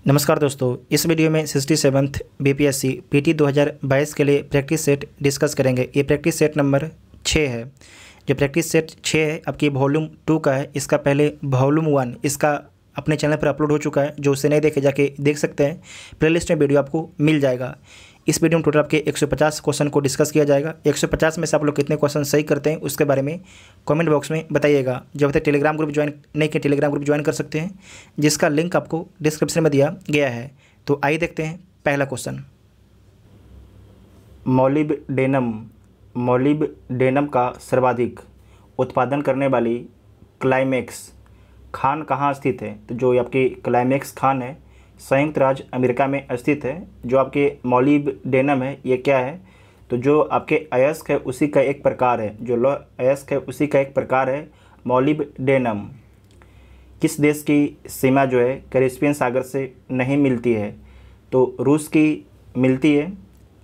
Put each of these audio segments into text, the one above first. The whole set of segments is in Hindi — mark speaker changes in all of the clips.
Speaker 1: नमस्कार दोस्तों, इस वीडियो में 67th बीपीएससी पीटी 2022 के लिए प्रैक्टिस सेट डिस्कस करेंगे। ये प्रैक्टिस सेट नंबर 6 है। जो प्रैक्टिस सेट 6 है आपकी वॉल्यूम 2 का है। इसका पहले वॉल्यूम 1 इसका अपने चैनल पर अपलोड हो चुका है। जो उसे नहीं देखे जाके देख सकते हैं, प्लेलिस्ट में वीडियो आपको मिल जाएगा। इस वीडियो में टोटल आपके 150 क्वेश्चन को डिस्कस किया जाएगा। 150 में से आप लोग कितने क्वेश्चन सही करते हैं उसके बारे में कमेंट बॉक्स में बताइएगा। जो अभी तक टेलीग्राम ग्रुप ज्वाइन नहीं किया, टेलीग्राम ग्रुप ज्वाइन कर सकते हैं, जिसका लिंक आपको डिस्क्रिप्शन में दिया गया है। तो आइए देखते हैं पहला क्वेश्चन। मॉलिब्डेनम का सर्वाधिक उत्पादन करने वाली क्लाइमेक्स खान कहाँ स्थित है? तो जो आपकी क्लाइमेक्स खान है संयुक्त राज्य अमेरिका में स्थित है। जो आपके मॉलिब्डेनम है ये क्या है? तो जो आपके अयस्क है उसी का एक प्रकार है। जो लौह अयस्क है उसी का एक प्रकार है मॉलिब्डेनम। किस देश की सीमा जो है कैस्पियन सागर से नहीं मिलती है? तो रूस की मिलती है,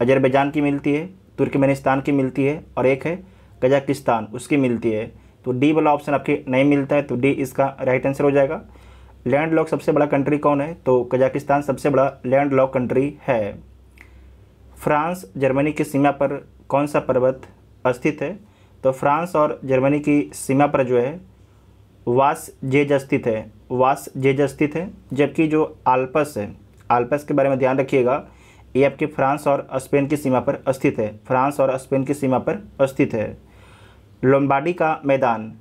Speaker 1: अजरबैजान की मिलती है, तुर्कमेनिस्तान की मिलती है और एक है कजाकिस्तान, उसकी मिलती है। तो डी वाला ऑप्शन आपके नहीं मिलता है, तो डी इसका राइट आंसर हो जाएगा। लैंडलॉक सबसे बड़ा कंट्री कौन है? तो कजाकिस्तान सबसे बड़ा लैंडलॉक कंट्री है। फ्रांस जर्मनी की सीमा पर कौन सा पर्वत स्थित है? तो फ्रांस और जर्मनी की सीमा पर जो है वास जेज स्थित है। वास जेज स्थित है। जबकि जो आल्पस है, आल्पस के बारे में ध्यान रखिएगा, ये आपके फ्रांस और स्पेन की सीमा पर स्थित है। फ्रांस और स्पेन की सीमा पर स्थित है। लोम्बार्डी का मैदान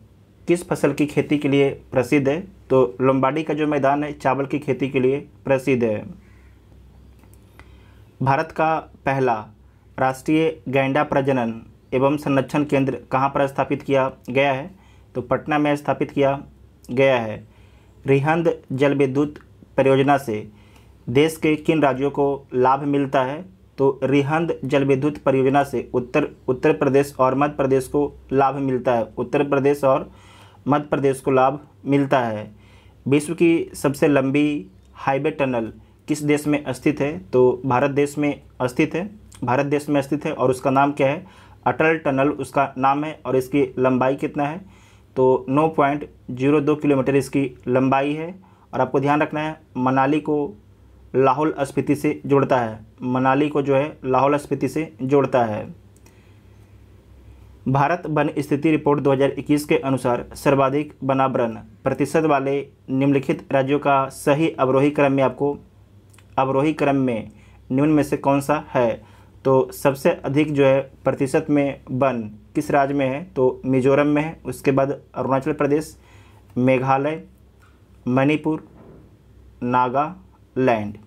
Speaker 1: किस फसल की खेती के लिए प्रसिद्ध है? तो लोम्बार्डी का जो मैदान है चावल की खेती के लिए प्रसिद्ध है। भारत का पहला राष्ट्रीय गैंडा प्रजनन एवं संरक्षण केंद्र कहाँ पर स्थापित किया गया है? तो पटना में स्थापित किया गया है। रिहंद जल विद्युत परियोजना से देश के किन राज्यों को लाभ मिलता है? तो रिहंद जल विद्युत परियोजना से उत्तर प्रदेश और मध्य प्रदेश को लाभ मिलता है। उत्तर प्रदेश और मध्य प्रदेश को लाभ मिलता है। विश्व की सबसे लंबी हाईवे टनल किस देश में स्थित है? तो भारत देश में स्थित है। भारत देश में स्थित है और उसका नाम क्या है? अटल टनल उसका नाम है। और इसकी लंबाई कितना है? तो 9.02 किलोमीटर इसकी लंबाई है। और आपको ध्यान रखना है मनाली को लाहौल स्पीति से जोड़ता है। मनाली को जो है लाहौल स्पीति से जोड़ता है। भारत वन स्थिति रिपोर्ट 2021 के अनुसार सर्वाधिक वनावरण प्रतिशत वाले निम्नलिखित राज्यों का सही अवरोही क्रम में निम्न में से कौन सा है? तो सबसे अधिक जो है प्रतिशत में वन किस राज्य में है? तो मिजोरम में है। उसके बाद अरुणाचल प्रदेश, मेघालय, मणिपुर, नागालैंड।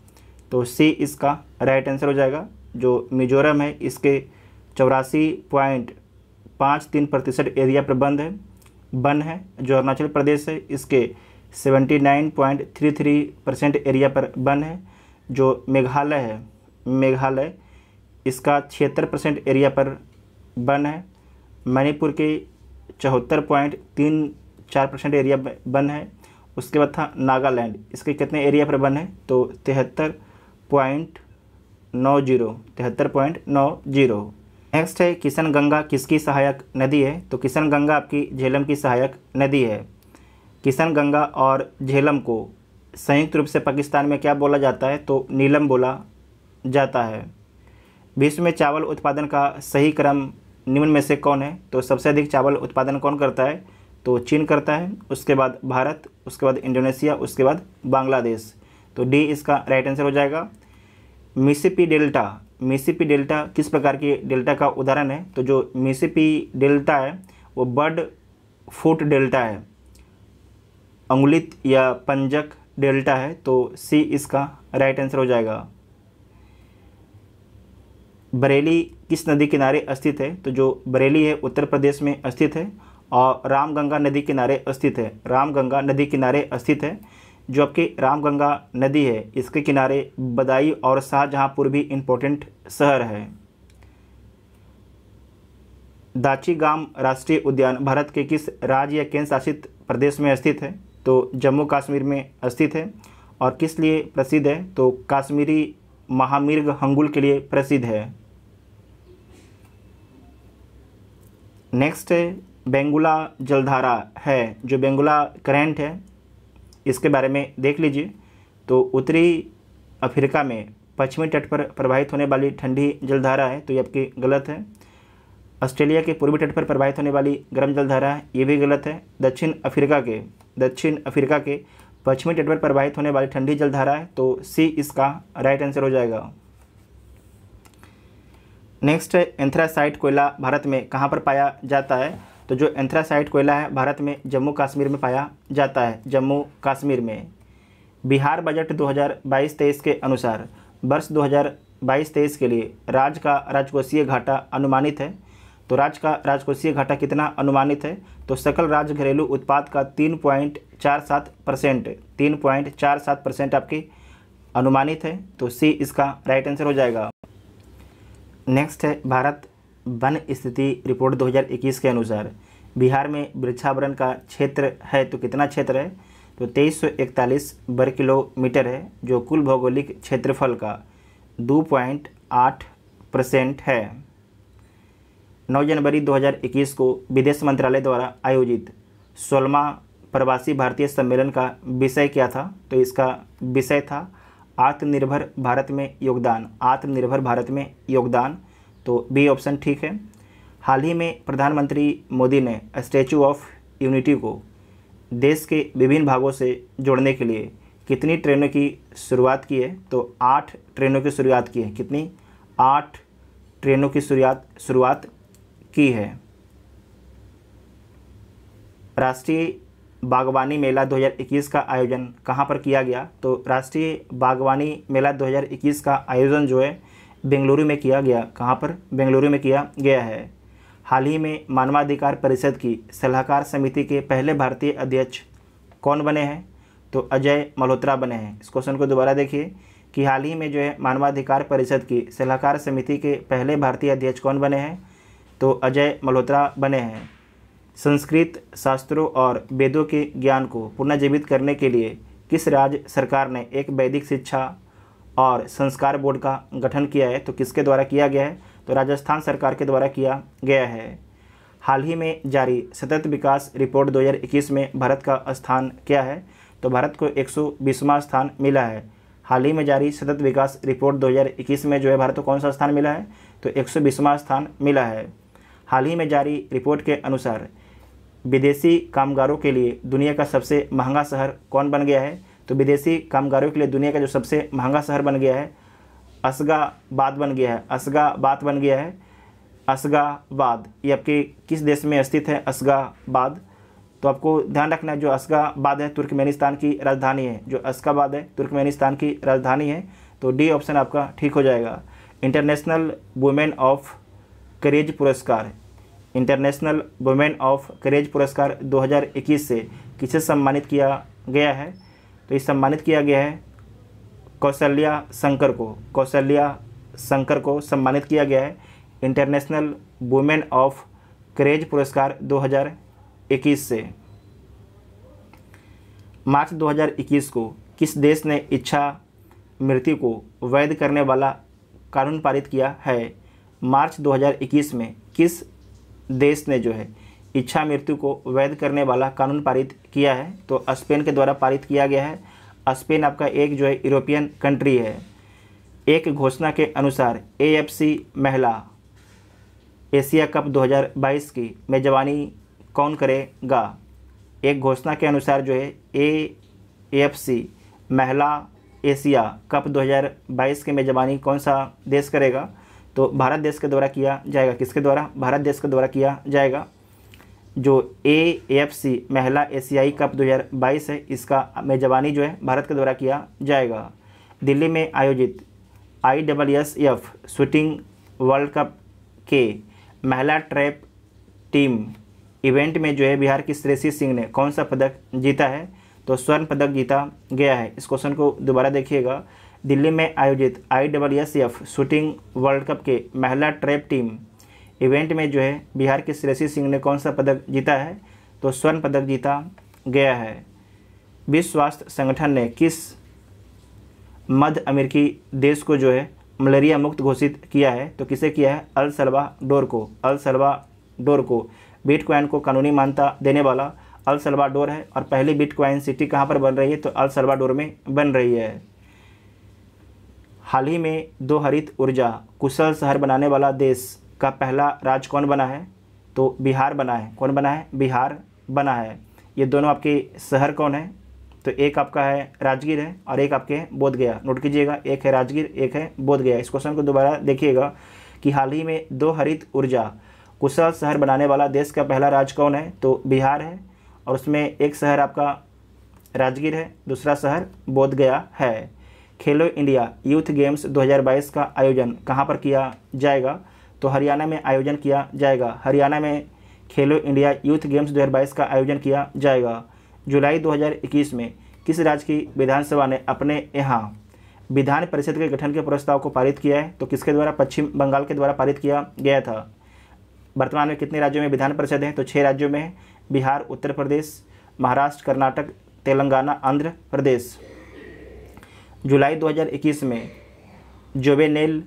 Speaker 1: तो सी इसका राइट आंसर हो जाएगा। जो मिजोरम है इसके 84.53% एरिया पर वन है। जो अरुणाचल प्रदेश है इसके 79.33% एरिया पर वन है। जो मेघालय है, मेघालय इसका 76% एरिया पर वन है। मणिपुर के 74.34% एरिया वन है। उसके बाद था नागालैंड, इसके कितने एरिया पर वन है? तो 73.90। नेक्स्ट है किशन गंगा किसकी सहायक नदी है? तो किशन गंगा आपकी झेलम की सहायक नदी है। किशन गंगा और झेलम को संयुक्त रूप से पाकिस्तान में क्या बोला जाता है? तो नीलम बोला जाता है। विश्व में चावल उत्पादन का सही क्रम निम्न में से कौन है? तो सबसे अधिक चावल उत्पादन कौन करता है? तो चीन करता है। उसके बाद भारत, उसके बाद इंडोनेशिया, उसके बाद बांग्लादेश। तो डी इसका राइट आंसर हो जाएगा। मिसिसिपी डेल्टा किस प्रकार की डेल्टा का उदाहरण है? तो जो मिसिसिपी डेल्टा है वो बर्ड फुट डेल्टा है, अंगुलित या पंजक डेल्टा है। तो सी इसका राइट आंसर हो जाएगा। बरेली किस नदी किनारे स्थित है? तो जो बरेली है उत्तर प्रदेश में स्थित है और रामगंगा नदी किनारे स्थित है। रामगंगा नदी किनारे स्थित है। जो आपकी रामगंगा नदी है इसके किनारे बदायूं और शाहजहांपुर भी इम्पोर्टेंट शहर है। दाचीगाम राष्ट्रीय उद्यान भारत के किस राज्य या केंद्र शासित प्रदेश में स्थित है? तो जम्मू कश्मीर में स्थित है। और किस लिए प्रसिद्ध है? तो काश्मीरी महामृग हंगुल के लिए प्रसिद्ध है। नेक्स्ट है बेंगुला जलधारा है। जो बेंगुला करंट है इसके बारे में देख लीजिए। तो उत्तरी अफ्रीका में पश्चिमी तट पर प्रवाहित होने वाली ठंडी जलधारा है, तो ये आपकी गलत है। ऑस्ट्रेलिया के पूर्वी तट पर प्रवाहित होने वाली गर्म जलधारा है, ये भी गलत है। दक्षिण अफ्रीका के पश्चिमी तट पर प्रवाहित होने वाली ठंडी जलधारा है, तो सी इसका राइट आंसर हो जाएगा। नेक्स्ट है एंथ्रासाइट कोयला भारत में कहाँ पर पाया जाता है? तो जो एंथ्रासाइट कोयला है भारत में जम्मू कश्मीर में पाया जाता है, जम्मू कश्मीर में। बिहार बजट 2022-23 के अनुसार वर्ष 2022-23 के लिए राज्य का राजकोषीय घाटा अनुमानित है। तो राज्य का राजकोषीय घाटा कितना अनुमानित है? तो सकल राज्य घरेलू उत्पाद का 3.47% आपकी अनुमानित है, तो सी इसका राइट आंसर हो जाएगा। नेक्स्ट है भारत वन स्थिति रिपोर्ट 2021 के अनुसार बिहार में वृक्षावरण का क्षेत्र है, तो कितना क्षेत्र है? तो 2341 वर्ग किलोमीटर है, जो कुल भौगोलिक क्षेत्रफल का 2.8% है। 9 जनवरी 2021 को विदेश मंत्रालय द्वारा आयोजित 16वां प्रवासी भारतीय सम्मेलन का विषय क्या था? तो इसका विषय था आत्मनिर्भर भारत में योगदान, आत्मनिर्भर भारत में योगदान, तो बी ऑप्शन ठीक है। हाल ही में प्रधानमंत्री मोदी ने स्टैचू ऑफ यूनिटी को देश के विभिन्न भागों से जोड़ने के लिए कितनी ट्रेनों की शुरुआत की है? तो 8 ट्रेनों की शुरुआत की है। कितनी? 8 ट्रेनों की शुरुआत की है। राष्ट्रीय बागवानी मेला 2021 का आयोजन कहाँ पर किया गया? तो राष्ट्रीय बागवानी मेला 2021 का आयोजन जो है बेंगलुरु में किया गया। कहाँ पर? बेंगलुरु में किया गया है। हाल ही में मानवाधिकार परिषद की सलाहकार समिति के पहले भारतीय अध्यक्ष कौन बने हैं? तो अजय मल्होत्रा बने हैं। इस क्वेश्चन को दोबारा देखिए कि हाल ही में जो है मानवाधिकार परिषद की सलाहकार समिति के पहले भारतीय अध्यक्ष कौन बने हैं? तो अजय मल्होत्रा बने हैं। संस्कृत शास्त्रों और वेदों के ज्ञान को पुनर्जीवित करने के लिए किस राज्य सरकार ने एक वैदिक शिक्षा और संस्कार बोर्ड का गठन किया है? तो किसके द्वारा किया गया है? तो राजस्थान सरकार के द्वारा किया गया है। हाल ही में जारी सतत विकास रिपोर्ट 2021 में भारत का स्थान क्या है? तो भारत को 120वां स्थान मिला है। हाल ही में जारी सतत विकास रिपोर्ट 2021 में जो है भारत को कौन सा स्थान मिला है? तो 120वां स्थान मिला है। हाल ही में जारी रिपोर्ट के अनुसार विदेशी कामगारों के लिए दुनिया का सबसे महंगा शहर कौन बन गया है? तो विदेशी कामगारों के लिए दुनिया का जो सबसे महंगा शहर बन गया है असगाबाद बन गया है। असगाबाद बन गया है। असगाबाद ये आपके किस देश में स्थित है? असगाबाद, तो आपको ध्यान रखना है जो असगाबाद है तुर्कमेनिस्तान की राजधानी है। जो असगाबाद है तुर्कमेनिस्तान की राजधानी है, तो डी ऑप्शन आपका ठीक हो जाएगा। इंटरनेशनल वुमेन ऑफ करेज पुरस्कार, इंटरनेशनल वुमेन ऑफ करेज पुरस्कार 2021 से किसे सम्मानित किया गया है? तो ये सम्मानित किया गया है कौशल्या शंकर को। कौशल्या शंकर को सम्मानित किया गया है इंटरनेशनल वुमेन ऑफ करेज पुरस्कार 2021 से। मार्च 2021 को किस देश ने इच्छा मृत्यु को वैध करने वाला कानून पारित किया है? मार्च 2021 में किस देश ने जो है इच्छा मृत्यु को वैध करने वाला कानून पारित किया है? तो स्पेन के द्वारा पारित किया गया है। स्पेन आपका एक जो है यूरोपियन कंट्री है। एक घोषणा के अनुसार AFC महिला एशिया कप 2022 की मेजबानी कौन करेगा? एक घोषणा के अनुसार जो है AFC महिला एशिया कप 2022 की मेजबानी कौन सा देश करेगा? तो भारत देश के द्वारा किया जाएगा। किसके द्वारा? भारत देश के द्वारा किया जाएगा। जो AFC महिला एशियाई कप 2022 है, इसका मेजबानी जो है भारत के द्वारा किया जाएगा। दिल्ली में आयोजित ISSF शूटिंग वर्ल्ड कप के महिला ट्रैप टीम इवेंट में जो है बिहार की श्रेयसी सिंह ने कौन सा पदक जीता है? तो स्वर्ण पदक जीता गया है। इस क्वेश्चन को दोबारा देखिएगा। दिल्ली में आयोजित ISSF शूटिंग वर्ल्ड कप के महिला ट्रैप टीम इवेंट में जो है बिहार की श्रेयसी सिंह ने कौन सा पदक जीता है? तो स्वर्ण पदक जीता गया है। विश्व स्वास्थ्य संगठन ने किस मध्य अमेरिकी देश को जो है मलेरिया मुक्त घोषित किया है? तो किसे किया है? अल सल्वाडोर को। अल सल्वाडोर को बिटकॉइन को कानूनी मान्यता देने वाला अल सल्वाडोर है। और पहली बिटकॉइन सिटी कहाँ पर बन रही है? तो अल सल्वाडोर में बन रही है। हाल ही में 2 हरित ऊर्जा कुशल शहर बनाने वाला देश का पहला राज्य कौन बना है? तो बिहार बना है। कौन बना है? बिहार बना है। ये दोनों आपके शहर कौन है? तो एक आपका है राजगीर है और एक आपके बोधगया। नोट कीजिएगा, एक है राजगीर, एक है बोधगया। इस क्वेश्चन को दोबारा देखिएगा कि हाल ही में 2 हरित ऊर्जा कुशल शहर बनाने वाला देश का पहला राज्य कौन है? तो बिहार है और उसमें एक शहर आपका राजगीर है, दूसरा शहर बोधगया है। खेलो इंडिया यूथ गेम्स 2022 का आयोजन कहाँ पर किया जाएगा? तो हरियाणा में आयोजन किया जाएगा। हरियाणा में खेलो इंडिया यूथ गेम्स 2022 का आयोजन किया जाएगा। जुलाई 2021 में किस राज्य की विधानसभा ने अपने यहाँ विधान परिषद के गठन के प्रस्ताव को पारित किया है? तो किसके द्वारा? पश्चिम बंगाल के द्वारा पारित किया गया था। वर्तमान में कितने राज्यों में विधान परिषद है? तो 6 राज्यों में है, बिहार, उत्तर प्रदेश, महाराष्ट्र, कर्नाटक, तेलंगाना, आंध्र प्रदेश। जुलाई 2021 में जोवेनेल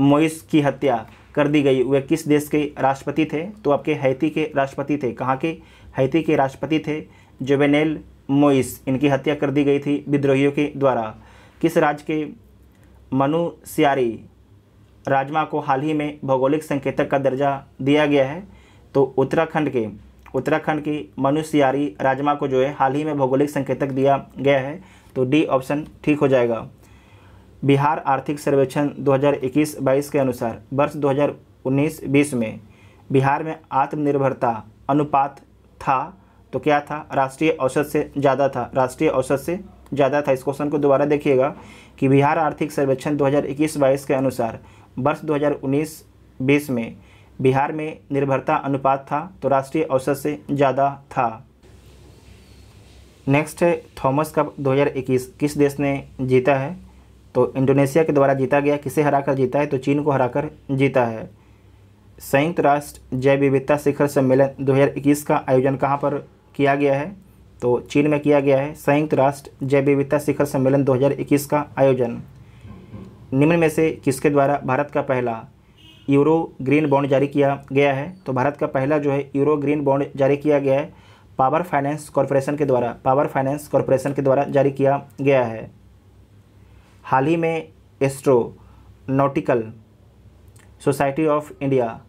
Speaker 1: मोइस की हत्या कर दी गई। वे किस देश के राष्ट्रपति थे? तो आपके हैती के राष्ट्रपति थे। कहाँ के? हैती के राष्ट्रपति थे जोवेनेल मोइस। इनकी हत्या कर दी गई थी विद्रोहियों के द्वारा। किस राज्य के मनुस्यारी राजमा को हाल ही में भौगोलिक संकेतक का दर्जा दिया गया है? तो उत्तराखंड के मनुस्यारी राजमा को जो है हाल ही में भौगोलिक संकेतक दिया गया है। तो डी ऑप्शन ठीक हो जाएगा। बिहार आर्थिक सर्वेक्षण 2021-22 के अनुसार वर्ष 2019-20 में बिहार में आत्मनिर्भरता अनुपात था, तो क्या था? राष्ट्रीय औसत से ज़्यादा था। राष्ट्रीय औसत से ज़्यादा था। इस क्वेश्चन को दोबारा देखिएगा कि बिहार आर्थिक सर्वेक्षण 2021-22 के अनुसार वर्ष 2019-20 में बिहार में निर्भरता अनुपात था, तो राष्ट्रीय औसत से ज़्यादा था। नेक्स्ट है थॉमस कप 2021 किस देश ने जीता है? तो इंडोनेशिया के द्वारा जीता गया। किसे हराकर जीता है? तो चीन को हराकर जीता है। संयुक्त राष्ट्र जैव विविधता शिखर सम्मेलन 2021 का आयोजन कहाँ पर किया गया है? तो चीन में किया गया है। संयुक्त राष्ट्र जैव विविधता शिखर सम्मेलन 2021 का आयोजन। निम्न में से किसके द्वारा भारत का पहला यूरो ग्रीन बॉन्ड जारी किया गया है? तो भारत का पहला जो है यूरो ग्रीन बॉन्ड जारी किया गया है पावर फाइनेंस कॉरपोरेशन के द्वारा जारी किया गया है। हाल ही में एस्ट्रोनॉटिकल सोसाइटी ऑफ इंडिया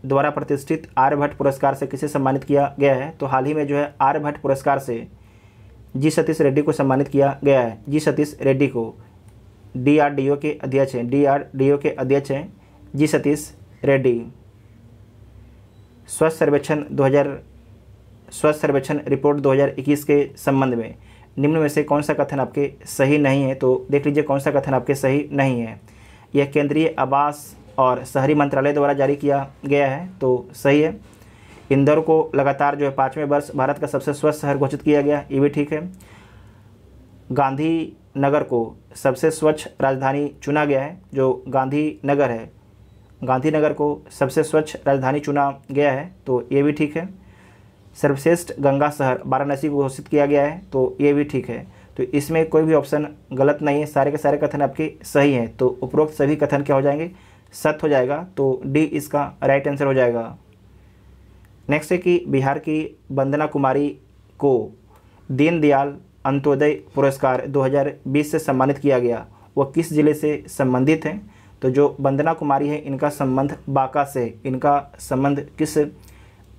Speaker 1: द्वारा प्रतिष्ठित आर्यभट्ट पुरस्कार से किसे सम्मानित किया गया है? तो हाल ही में जो है आर्यभट्ट पुरस्कार से जी सतीश रेड्डी को सम्मानित किया गया है। जी सतीश रेड्डी को DRDO के अध्यक्ष हैं जी सतीश रेड्डी। स्वच्छ सर्वेक्षण रिपोर्ट 2021 के संबंध में निम्न में से कौन सा कथन आपके सही नहीं है? तो देख लीजिए कौन सा कथन आपके सही नहीं है। यह केंद्रीय आवास और शहरी मंत्रालय द्वारा जारी किया गया है, तो सही है। इंदौर को लगातार जो है 5वें वर्ष भारत का सबसे स्वच्छ शहर घोषित किया गया, ये भी ठीक है। गांधीनगर को सबसे स्वच्छ राजधानी चुना गया है, जो गांधीनगर है, गांधीनगर को सबसे स्वच्छ राजधानी चुना गया है, तो ये भी ठीक है। सर्वश्रेष्ठ गंगा शहर वाराणसी को घोषित किया गया है, तो ये भी ठीक है। तो इसमें कोई भी ऑप्शन गलत नहीं है, सारे के सारे कथन आपके सही हैं। तो उपरोक्त सभी कथन क्या हो जाएंगे? सत्य हो जाएगा, तो डी इसका राइट आंसर हो जाएगा। नेक्स्ट है कि बिहार की वंदना कुमारी को दीनदयाल अंत्योदय पुरस्कार 2020 से सम्मानित किया गया, वह किस जिले से संबंधित हैं? तो जो वंदना कुमारी है इनका संबंध बांका से, इनका संबंध किस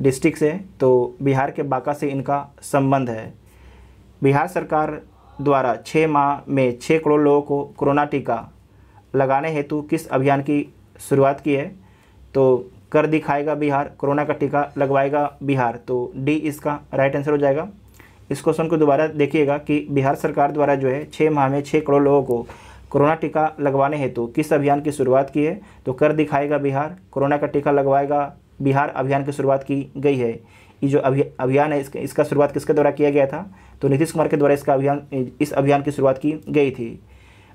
Speaker 1: डिस्ट्रिक्ट से? तो बिहार के बांका से इनका संबंध है। बिहार सरकार द्वारा 6 माह में 6 करोड़ लोगों को कोरोना टीका लगाने हेतु किस अभियान की शुरुआत की है? तो कर दिखाएगा बिहार, कोरोना का टीका लगवाएगा बिहार, तो डी इसका राइट आंसर हो जाएगा। इस क्वेश्चन को दोबारा देखिएगा कि बिहार सरकार द्वारा जो है 6 माह में 6 करोड़ लोगों को कोरोना टीका लगवाने हेतु किस अभियान की शुरुआत की है? तो कर दिखाएगा बिहार, कोरोना का टीका लगवाएगा बिहार अभियान की शुरुआत की गई है। ये जो अभियान है इसका शुरुआत किसके द्वारा किया गया था? तो नीतीश कुमार के द्वारा इस अभियान की शुरुआत की गई थी।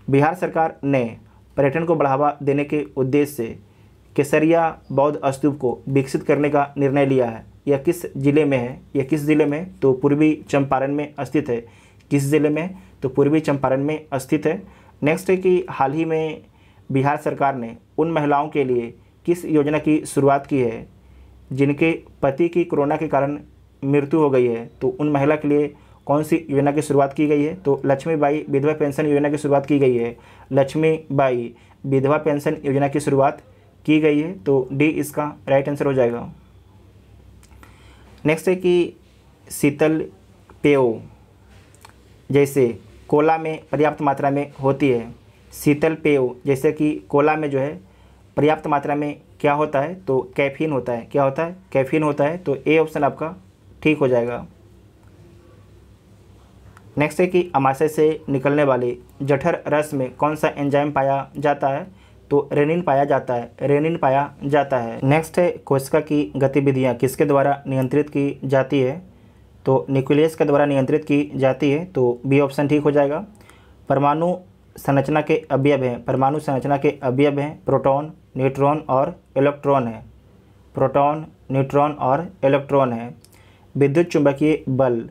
Speaker 1: बिहार सरकार ने पर्यटन को बढ़ावा देने के उद्देश्य से केसरिया बौद्ध स्तूप को विकसित करने का निर्णय लिया है। यह किस जिले में है? यह किस जिले में? तो पूर्वी चंपारण में स्थित है। किस जिले में? तो पूर्वी चंपारण में स्थित है। नेक्स्ट है कि हाल ही में बिहार सरकार ने उन महिलाओं के लिए किस योजना की शुरुआत की है जिनके पति की कोरोना के कारण मृत्यु हो गई है? तो उन महिला के लिए कौन सी योजना की शुरुआत की गई है? तो लक्ष्मीबाई विधवा पेंशन योजना की शुरुआत की गई है। लक्ष्मीबाई विधवा पेंशन योजना की शुरुआत की गई है, तो डी इसका राइट आंसर हो जाएगा। नेक्स्ट है कि शीतल पेय जैसे कोला में पर्याप्त मात्रा में होती है। शीतल पेय जैसे कि कोला में जो है पर्याप्त मात्रा में क्या होता है? तो कैफीन होता है। क्या होता है? कैफीन होता है। तो ए ऑप्शन आपका ठीक हो जाएगा। नेक्स्ट है कि अमाशय से निकलने वाली जठर रस में कौन सा एंजाइम पाया जाता है? तो रेनिन पाया जाता है। रेनिन पाया जाता है। नेक्स्ट है कोशिका की गतिविधियाँ किसके द्वारा नियंत्रित की जाती है? तो न्यूक्लियस के द्वारा नियंत्रित की जाती है। तो बी ऑप्शन ठीक हो जाएगा। परमाणु संरचना के अवयव हैं। परमाणु संरचना के अवयव हैं प्रोटॉन, न्यूट्रॉन और इलेक्ट्रॉन है। प्रोटॉन, न्यूट्रॉन और इलेक्ट्रॉन है। विद्युत चुंबकीय बल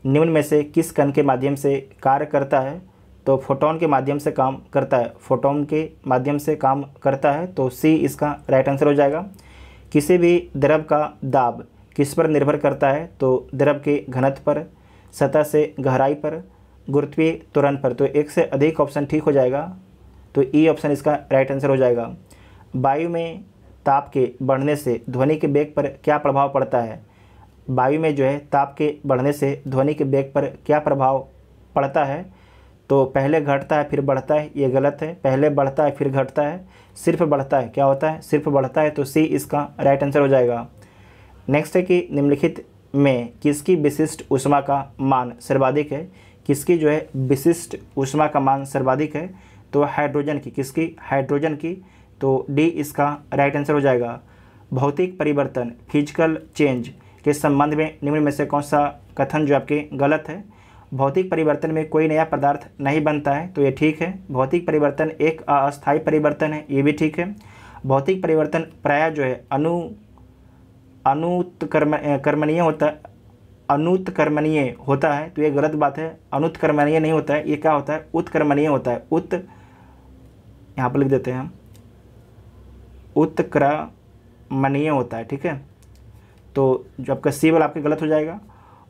Speaker 1: निम्न में से किस कण के माध्यम से कार्य करता है? तो फोटोन के माध्यम से काम करता है। फोटोन के माध्यम से काम करता है। तो सी इसका राइट आंसर हो जाएगा। किसी भी द्रव का दाब किस पर निर्भर करता है? तो द्रव के घनत्व पर, सतह से गहराई पर, गुरुत्वीय त्वरण पर। तो एक से अधिक ऑप्शन ठीक हो जाएगा। तो ई ऑप्शन इसका राइट आंसर हो जाएगा। वायु में ताप के बढ़ने से ध्वनि के वेग पर क्या प्रभाव पड़ता है? वायु में जो है ताप के बढ़ने से ध्वनि के वेग पर क्या प्रभाव पड़ता है? तो पहले घटता है फिर बढ़ता है, ये गलत है। पहले बढ़ता है फिर घटता है, सिर्फ बढ़ता है। क्या होता है? सिर्फ बढ़ता है। तो सी इसका राइट आंसर हो जाएगा। नेक्स्ट है कि निम्नलिखित में किसकी विशिष्ट ऊष्मा का मान सर्वाधिक है? किसकी जो है विशिष्ट ऊष्मा का मान सर्वाधिक है? तो हाइड्रोजन की। किसकी? हाइड्रोजन की। तो डी इसका राइट आंसर हो जाएगा। भौतिक परिवर्तन फिजिकल चेंज के संबंध में निम्न में से कौन सा कथन जो आपके गलत है? भौतिक परिवर्तन में कोई नया पदार्थ नहीं बनता है, तो ये ठीक है। भौतिक परिवर्तन एक अस्थायी परिवर्तन है, ये भी ठीक है। भौतिक परिवर्तन प्रायः जो है अनुत्कर्मणीय होता है, तो ये गलत बात है। अनुत्कर्मणीय नहीं होता है, ये क्या होता है? उत्कर्मणीय होता है। यहाँ पर लिख देते हैं हम, उत्क्रमणीय होता है। ठीक है, तो जो आपका सी वाला आपके गलत हो जाएगा।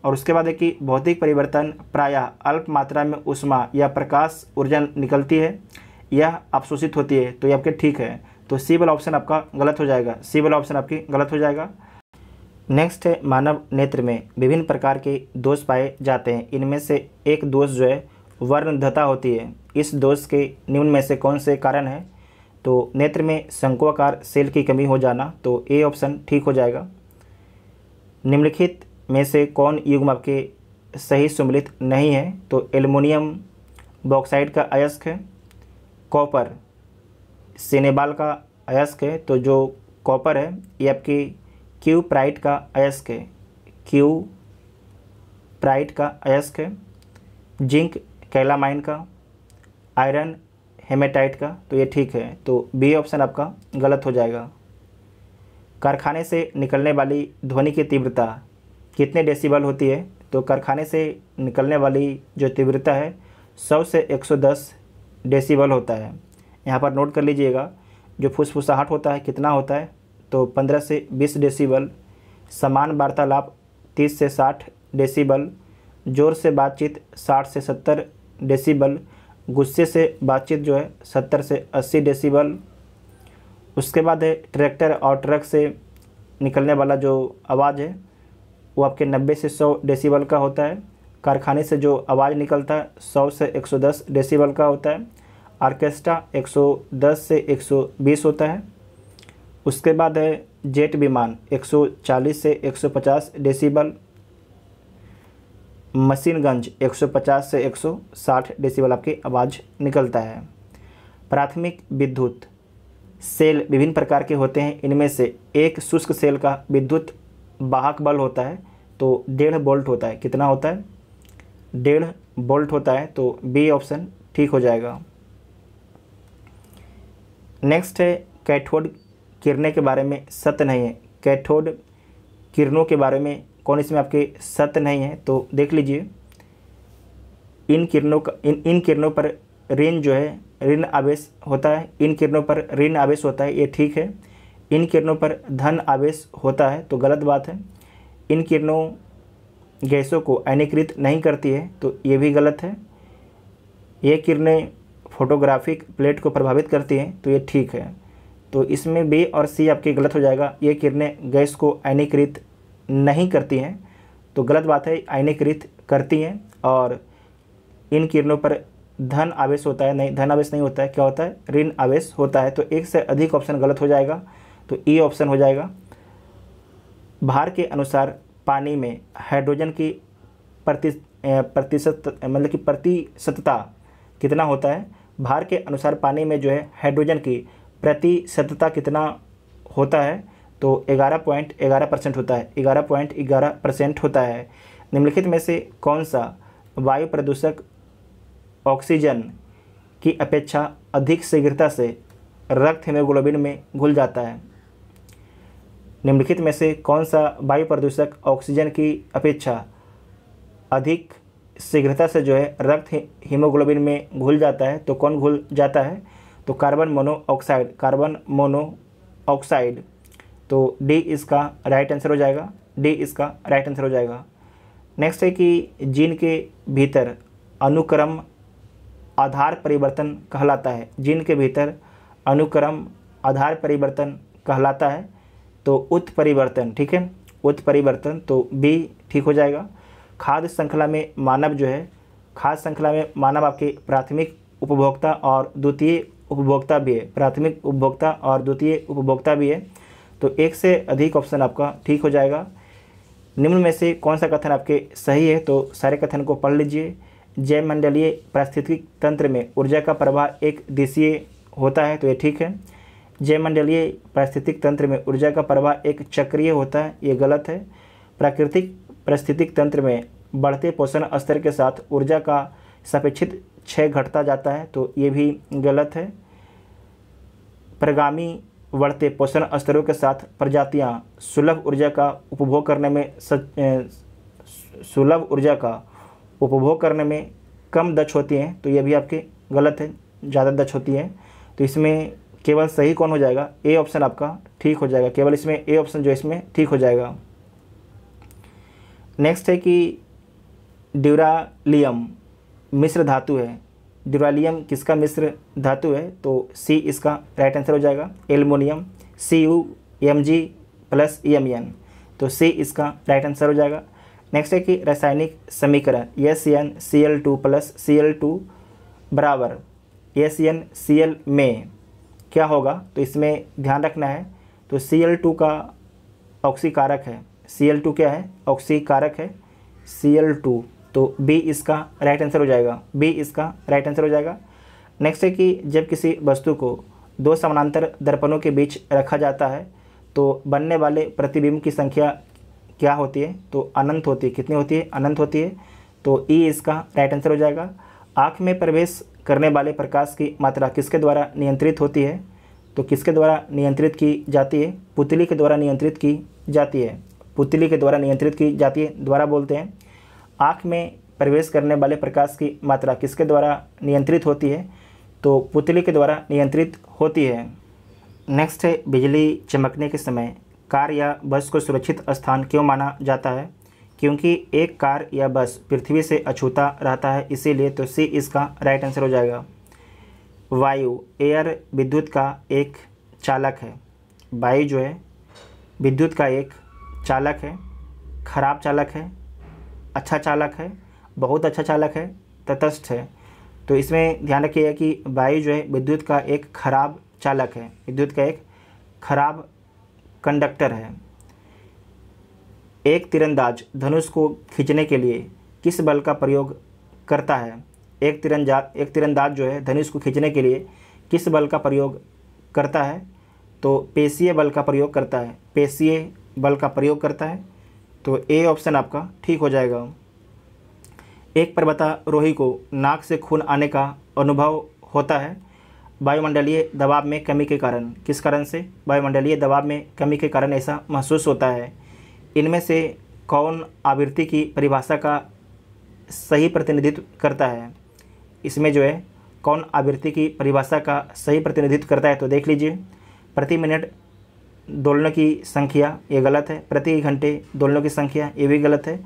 Speaker 1: और उसके बाद है कि भौतिक परिवर्तन प्रायः अल्प मात्रा में ऊष्मा या प्रकाश ऊर्जा निकलती है या अवशोषित होती है, तो ये आपके ठीक है। तो सी वाला ऑप्शन आपका गलत हो जाएगा। सी वाला ऑप्शन आपकी गलत हो जाएगा। नेक्स्ट है मानव नेत्र में विभिन्न प्रकार के दोष पाए जाते हैं। इनमें से एक दोष जो है वर्णद्धता होती है। इस दोष के निम्न में से कौन से कारण है? तो नेत्र में शंक्वाकार सेल की कमी हो जाना। तो ए ऑप्शन ठीक हो जाएगा। निम्नलिखित में से कौन युग्म आपके सही सम्मिलित नहीं है? तो एल्युमिनियम बॉक्साइड का अयस्क है, कॉपर सिनेबाल का अयस्क है। तो जो कॉपर है ये आपकी क्यूप्राइट का अयस्क है। क्यूप्राइट का अयस्क है। जिंक कैलामाइन का, आयरन हेमेटाइट का। तो ये ठीक है। तो बी ऑप्शन आपका गलत हो जाएगा। कारखाने से निकलने वाली ध्वनि की तीव्रता कितने डेसिबल होती है? तो कारखाने से निकलने वाली जो तीव्रता है 100 से 110 डेसिबल होता है। यहाँ पर नोट कर लीजिएगा, जो फुसफुसाहट होता है कितना होता है? तो 15 से 20 डेसिबल। समान वार्तालाप 30 से 60 डेसिबल। जोर से बातचीत 60 से 70 डेसिबल। गुस्से से बातचीत जो है 70 से 80 डेसिबल। उसके बाद है ट्रैक्टर और ट्रक से निकलने वाला जो आवाज़ है वो आपके 90 से 100 डेसिबल का होता है। कारखाने से जो आवाज़ निकलता है 100 से 110 डेसिबल का होता है। ऑर्केस्ट्रा 110 से 120 होता है। उसके बाद है जेट विमान 140 से 150 डेसिबल। मशीनगंज 150 से 160 डेसिबल आपकी आवाज़ निकलता है। प्राथमिक विद्युत सेल विभिन्न प्रकार के होते हैं। इनमें से एक शुष्क सेल का विद्युत वाहक बल होता है, तो 1.5 वोल्ट होता है। कितना होता है? 1.5 वोल्ट होता है। तो बी ऑप्शन ठीक हो जाएगा। नेक्स्ट है कैथोड किरणें के बारे में सत्य नहीं है। कैथोड किरणों के बारे में कौन इसमें आपके सत्य नहीं है? तो देख लीजिए, इन किरणों पर ऋण जो है ऋण आवेश होता है। इन किरणों पर ऋण आवेश होता है, ये ठीक है। इन किरणों पर धन आवेश होता है, तो गलत बात है। इन किरणों गैसों को आयनीकृत नहीं करती है, तो ये भी गलत है। ये किरणें फोटोग्राफिक प्लेट को प्रभावित करती हैं, तो ये ठीक है। तो इसमें बी और सी आपके गलत हो जाएगा। ये किरणें गैस को आयनीकृत नहीं करती हैं, तो गलत बात है, आयनीकृत करती हैं। और इन किरणों पर धन आवेश होता है, नहीं, धन आवेश नहीं होता है, क्या होता है, ऋण आवेश होता है। तो एक से अधिक ऑप्शन गलत हो जाएगा, तो ई ऑप्शन हो जाएगा। भार के अनुसार पानी में हाइड्रोजन की प्रतिशत मतलब कि प्रतिशतता कितना होता है। भार के अनुसार पानी में जो है हाइड्रोजन की प्रतिशतता कितना होता है, तो 11.11% होता है, 11.11% होता है। निम्नलिखित में से कौन सा वायु प्रदूषक ऑक्सीजन की अपेक्षा अधिक शीघ्रता से रक्त हीमोग्लोबिन में घुल जाता है। निम्नलिखित में से कौन सा वायु प्रदूषक ऑक्सीजन की अपेक्षा अधिक शीघ्रता से जो है रक्त हीमोग्लोबिन में घुल जाता है, तो कौन घुल जाता है, तो कार्बन मोनोऑक्साइड, कार्बन मोनोऑक्साइड। तो डी इसका राइट आंसर हो जाएगा, डी इसका राइट आंसर हो जाएगा। नेक्स्ट है कि जीन के भीतर अनुक्रम आधार परिवर्तन कहलाता है। जीन के भीतर अनुक्रम आधार परिवर्तन कहलाता है, तो उत्परिवर्तन, ठीक है, उत्परिवर्तन, तो बी ठीक हो जाएगा। खाद्य श्रृंखला में मानव जो है, खाद्य श्रृंखला में मानव आपके प्राथमिक उपभोक्ता और द्वितीय उपभोक्ता भी है, प्राथमिक उपभोक्ता और द्वितीय उपभोक्ता भी है। तो एक से अधिक ऑप्शन आपका ठीक हो जाएगा। निम्न में से कौन सा कथन आपके सही है, तो सारे कथन को पढ़ लीजिए। जयमंडलीय पारिस्थितिक तंत्र में ऊर्जा का प्रवाह एक दिशीय होता है, तो ये ठीक है। जयमंडलीय पारिस्थितिक तंत्र में ऊर्जा का प्रवाह एक चक्रीय होता है, ये गलत है। प्राकृतिक पारिस्थितिक तंत्र में बढ़ते पोषण स्तर के साथ ऊर्जा का सापेक्षिक क्षय घटता जाता है, तो ये भी गलत है। प्रगामी बढ़ते पोषण स्तरों के साथ प्रजातियां सुलभ ऊर्जा का उपभोग करने में कम दक्ष होती हैं, तो ये भी आपके गलत है, ज़्यादा दक्ष होती हैं। तो इसमें केवल सही कौन हो जाएगा, ए ऑप्शन आपका ठीक हो जाएगा, केवल इसमें ए ऑप्शन जो इसमें ठीक हो जाएगा। नेक्स्ट है कि ड्यूरालियम मिश्र धातु है। ड्यूरालियम किसका मिश्र धातु है, तो सी इसका राइट आंसर हो जाएगा। एल्युमिनियम, CuMg प्लस EMn, तो सी इसका राइट आंसर हो जाएगा। नेक्स्ट है कि रासायनिक समीकरण SnCl2 प्लस Cl2 बराबर SnCl में क्या होगा, तो इसमें ध्यान रखना है। तो Cl2 का ऑक्सीकारक है, Cl2 क्या है, ऑक्सीकारक है Cl2, तो बी इसका राइट आंसर हो जाएगा, बी इसका राइट आंसर हो जाएगा। नेक्स्ट है कि जब किसी वस्तु को दो समानांतर दर्पणों के बीच रखा जाता है, तो बनने वाले प्रतिबिंब की संख्या क्या होती है, तो अनंत होती है। कितनी होती है, अनंत होती है, तो ई इसका राइट आंसर हो जाएगा। आँख में प्रवेश करने वाले प्रकाश की मात्रा किसके द्वारा नियंत्रित होती है, तो किसके द्वारा नियंत्रित की जाती है, पुतली के द्वारा नियंत्रित की जाती है, पुतली के द्वारा नियंत्रित की जाती है, द्वारा बोलते हैं। आँख में प्रवेश करने वाले प्रकाश की मात्रा किसके द्वारा नियंत्रित होती है, तो पुतली के द्वारा नियंत्रित होती है। नेक्स्ट है बिजली चमकने के समय कार या बस को सुरक्षित स्थान क्यों माना जाता है, क्योंकि एक कार या बस पृथ्वी से अछूता रहता है, इसीलिए, तो सी इसका राइट आंसर हो जाएगा। वायु एयर विद्युत का एक चालक है। वायु जो है विद्युत का एक चालक है, खराब चालक है, अच्छा चालक है, बहुत अच्छा चालक है, तटस्थ है। तो इसमें ध्यान रखिएगा कि वायु जो है विद्युत का एक खराब चालक है, विद्युत का एक खराब कंडक्टर है। एक तीरंदाज धनुष को खींचने के लिए किस बल का प्रयोग करता है, एक तीरंदाज जो है धनुष को खींचने के लिए किस बल का प्रयोग करता है, तो पेशीय बल का प्रयोग करता है, पेशीय बल का प्रयोग करता है, तो ए ऑप्शन आपका ठीक हो जाएगा। एक पर्वतारोही को नाक से खून आने का अनुभव होता है वायुमंडलीय दबाव में कमी के कारण, किस कारण से, वायुमंडलीय दबाव में कमी के कारण ऐसा महसूस होता है। इनमें से कौन आवृत्ति की परिभाषा का सही प्रतिनिधित्व करता है, इसमें जो है कौन आवृत्ति की परिभाषा का सही प्रतिनिधित्व करता है, तो देख लीजिए। प्रति मिनट दोलनों की संख्या, ये गलत है। प्रति घंटे दोलनों की संख्या, ये भी गलत है।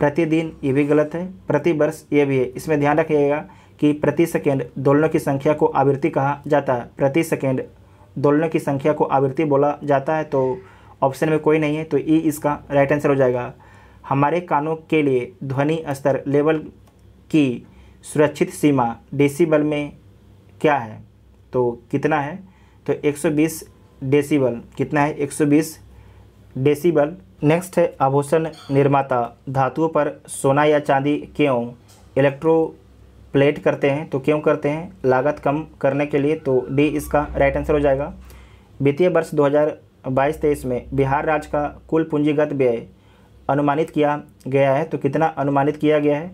Speaker 1: प्रतिदिन ये भी गलत है, प्रति वर्ष ये भी है। इसमें ध्यान रखिएगा कि प्रति सेकेंड दोलनों की संख्या को आवृत्ति कहा जाता है, प्रति सेकेंड दोलनों की संख्या को आवृत्ति बोला जाता है। तो ऑप्शन में कोई नहीं है, तो ई इसका राइट आंसर हो जाएगा। हमारे कानों के लिए ध्वनि स्तर लेवल की सुरक्षित सीमा डेसिबल में क्या है, तो कितना है, तो 120 डेसिबल। कितना है, 120 डेसिबल। नेक्स्ट है आभूषण निर्माता धातुओं पर सोना या चांदी क्यों इलेक्ट्रोप्लेट करते हैं, तो क्यों करते हैं, लागत कम करने के लिए। तो डी इसका राइट आंसर हो जाएगा। वित्तीय वर्ष 2022-23 में बिहार राज्य का कुल पूंजीगत व्यय अनुमानित किया गया है, तो कितना अनुमानित किया गया है,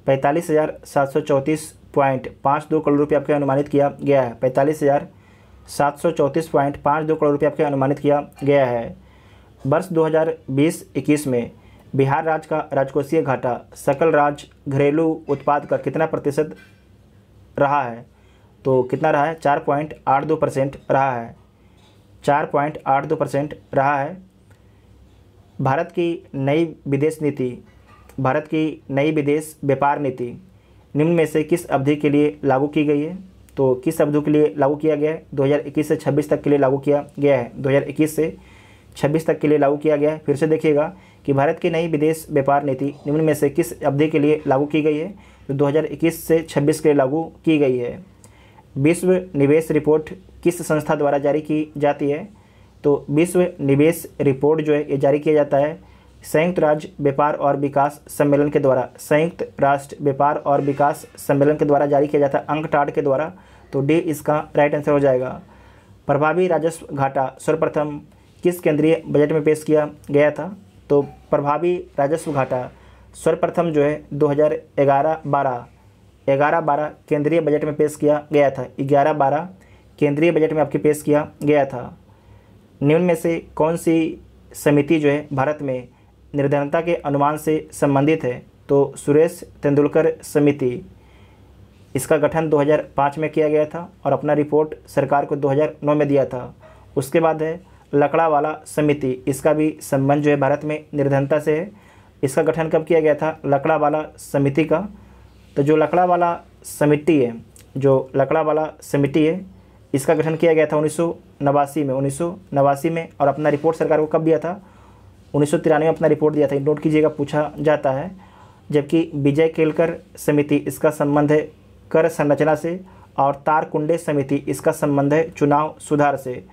Speaker 1: 45,734.52 करोड़ रुपये आपके अनुमानित किया गया है। 45,734.52 करोड़ रुपये आपके अनुमानित किया गया है। वर्ष 2020-21 में बिहार राज्य का राजकोषीय घाटा सकल राज्य घरेलू उत्पाद का कितना प्रतिशत रहा है, तो कितना रहा है, 4.82% रहा है, 4.82% रहा है। भारत की नई विदेश व्यापार नीति निम्न में से किस अवधि के लिए लागू की गई है, तो किस अवधि के लिए लागू किया गया है, 2021 से 26 तक के लिए लागू किया गया है, 2021 से 26 तक के लिए लागू किया गया है। फिर से देखिएगा कि भारत की नई विदेश व्यापार नीति निम्न में से किस अवधि के लिए लागू की गई है, तो 2021 से 26 के लिए लागू की गई है। विश्व निवेश रिपोर्ट किस संस्था द्वारा जारी की जाती है, तो विश्व निवेश रिपोर्ट जो है ये जारी किया जाता है संयुक्त राज्य व्यापार और विकास सम्मेलन के द्वारा, संयुक्त राष्ट्र व्यापार और विकास सम्मेलन के द्वारा जारी किया जाता है अंकटाड के द्वारा। तो डी इसका राइट आंसर हो जाएगा। प्रभावी राजस्व घाटा सर्वप्रथम किस केंद्रीय बजट में पेश किया गया था, तो प्रभावी राजस्व घाटा सर्वप्रथम जो है 2011-12 केंद्रीय बजट में पेश किया गया था, 11-12 केंद्रीय बजट में आपके पेश किया गया था। निम्न में से कौन सी समिति जो है भारत में निर्धनता के अनुमान से संबंधित है, तो सुरेश तेंदुलकर समिति। इसका गठन 2005 में किया गया था और अपना रिपोर्ट सरकार को 2009 में दिया था। उसके बाद है लकड़ावाला समिति, इसका भी संबंध जो है भारत में निर्धनता से है। इसका गठन कब किया गया था, लकड़ावाला समिति का, तो जो लकड़ावाला समिति है इसका गठन किया गया था 1989 में और अपना रिपोर्ट सरकार को कब दिया था, 1993 में अपना रिपोर्ट दिया था। नोट कीजिएगा, पूछा जाता है। जबकि विजय केलकर समिति इसका संबंध है कर संरचना से और तारकुंडे समिति इसका संबंध है चुनाव सुधार से।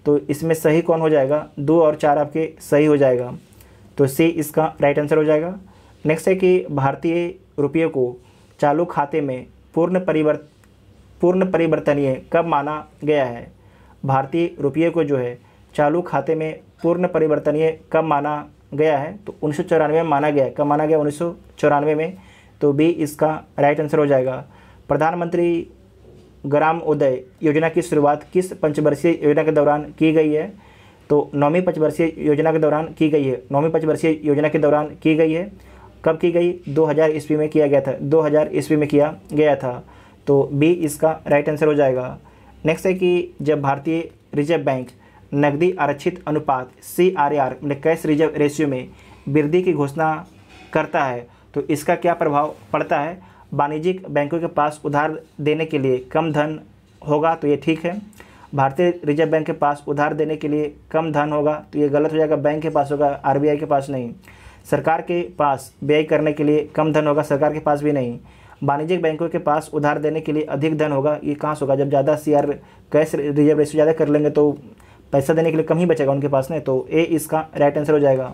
Speaker 1: तो इसमें सही कौन हो जाएगा, 2 और 4 आपके सही हो जाएगा, तो सी इसका राइट आंसर हो जाएगा। नेक्स्ट है कि भारतीय रुपये को चालू खाते में पूर्ण परिवर्तनीय कब माना गया है। भारतीय रुपये को जो है चालू खाते में पूर्ण परिवर्तनीय कब माना गया है, तो 1994 में माना गया है। कब माना गया, 1994 में, तो बी इसका राइट आंसर हो जाएगा। प्रधानमंत्री ग्राम उदय योजना की शुरुआत किस पंचवर्षीय योजना के दौरान की गई है, तो 9वीं पंचवर्षीय योजना के दौरान की गई है। 9वीं पंचवर्षीय योजना के दौरान की गई है। कब की गई, 2000 ईस्वी में किया गया था, 2000 ईस्वी में किया गया था, तो बी इसका राइट आंसर हो जाएगा। नेक्स्ट है कि जब भारतीय रिजर्व बैंक नकदी आरक्षित अनुपात CRAR में कैश रिजर्व रेशियो में वृद्धि की घोषणा करता है, तो इसका क्या प्रभाव पड़ता है। वाणिज्यिक बैंकों के पास उधार देने के लिए कम धन होगा, तो ये ठीक है। भारतीय रिजर्व बैंक के पास उधार देने के लिए कम धन होगा, तो ये गलत हो जाएगा। बैंक के पास होगा, RBI के पास नहीं। सरकार के पास व्यय करने के लिए कम धन होगा, सरकार के पास भी नहीं। वाणिज्यिक बैंकों के पास उधार देने के लिए अधिक धन होगा, ये कहाँ से होगा, जब ज़्यादा CR कैश रिजर्व रेशियो ज़्यादा कर लेंगे तो पैसा देने के लिए कम ही बचेगा उनके पास नहीं, तो ए इसका राइट आंसर हो जाएगा।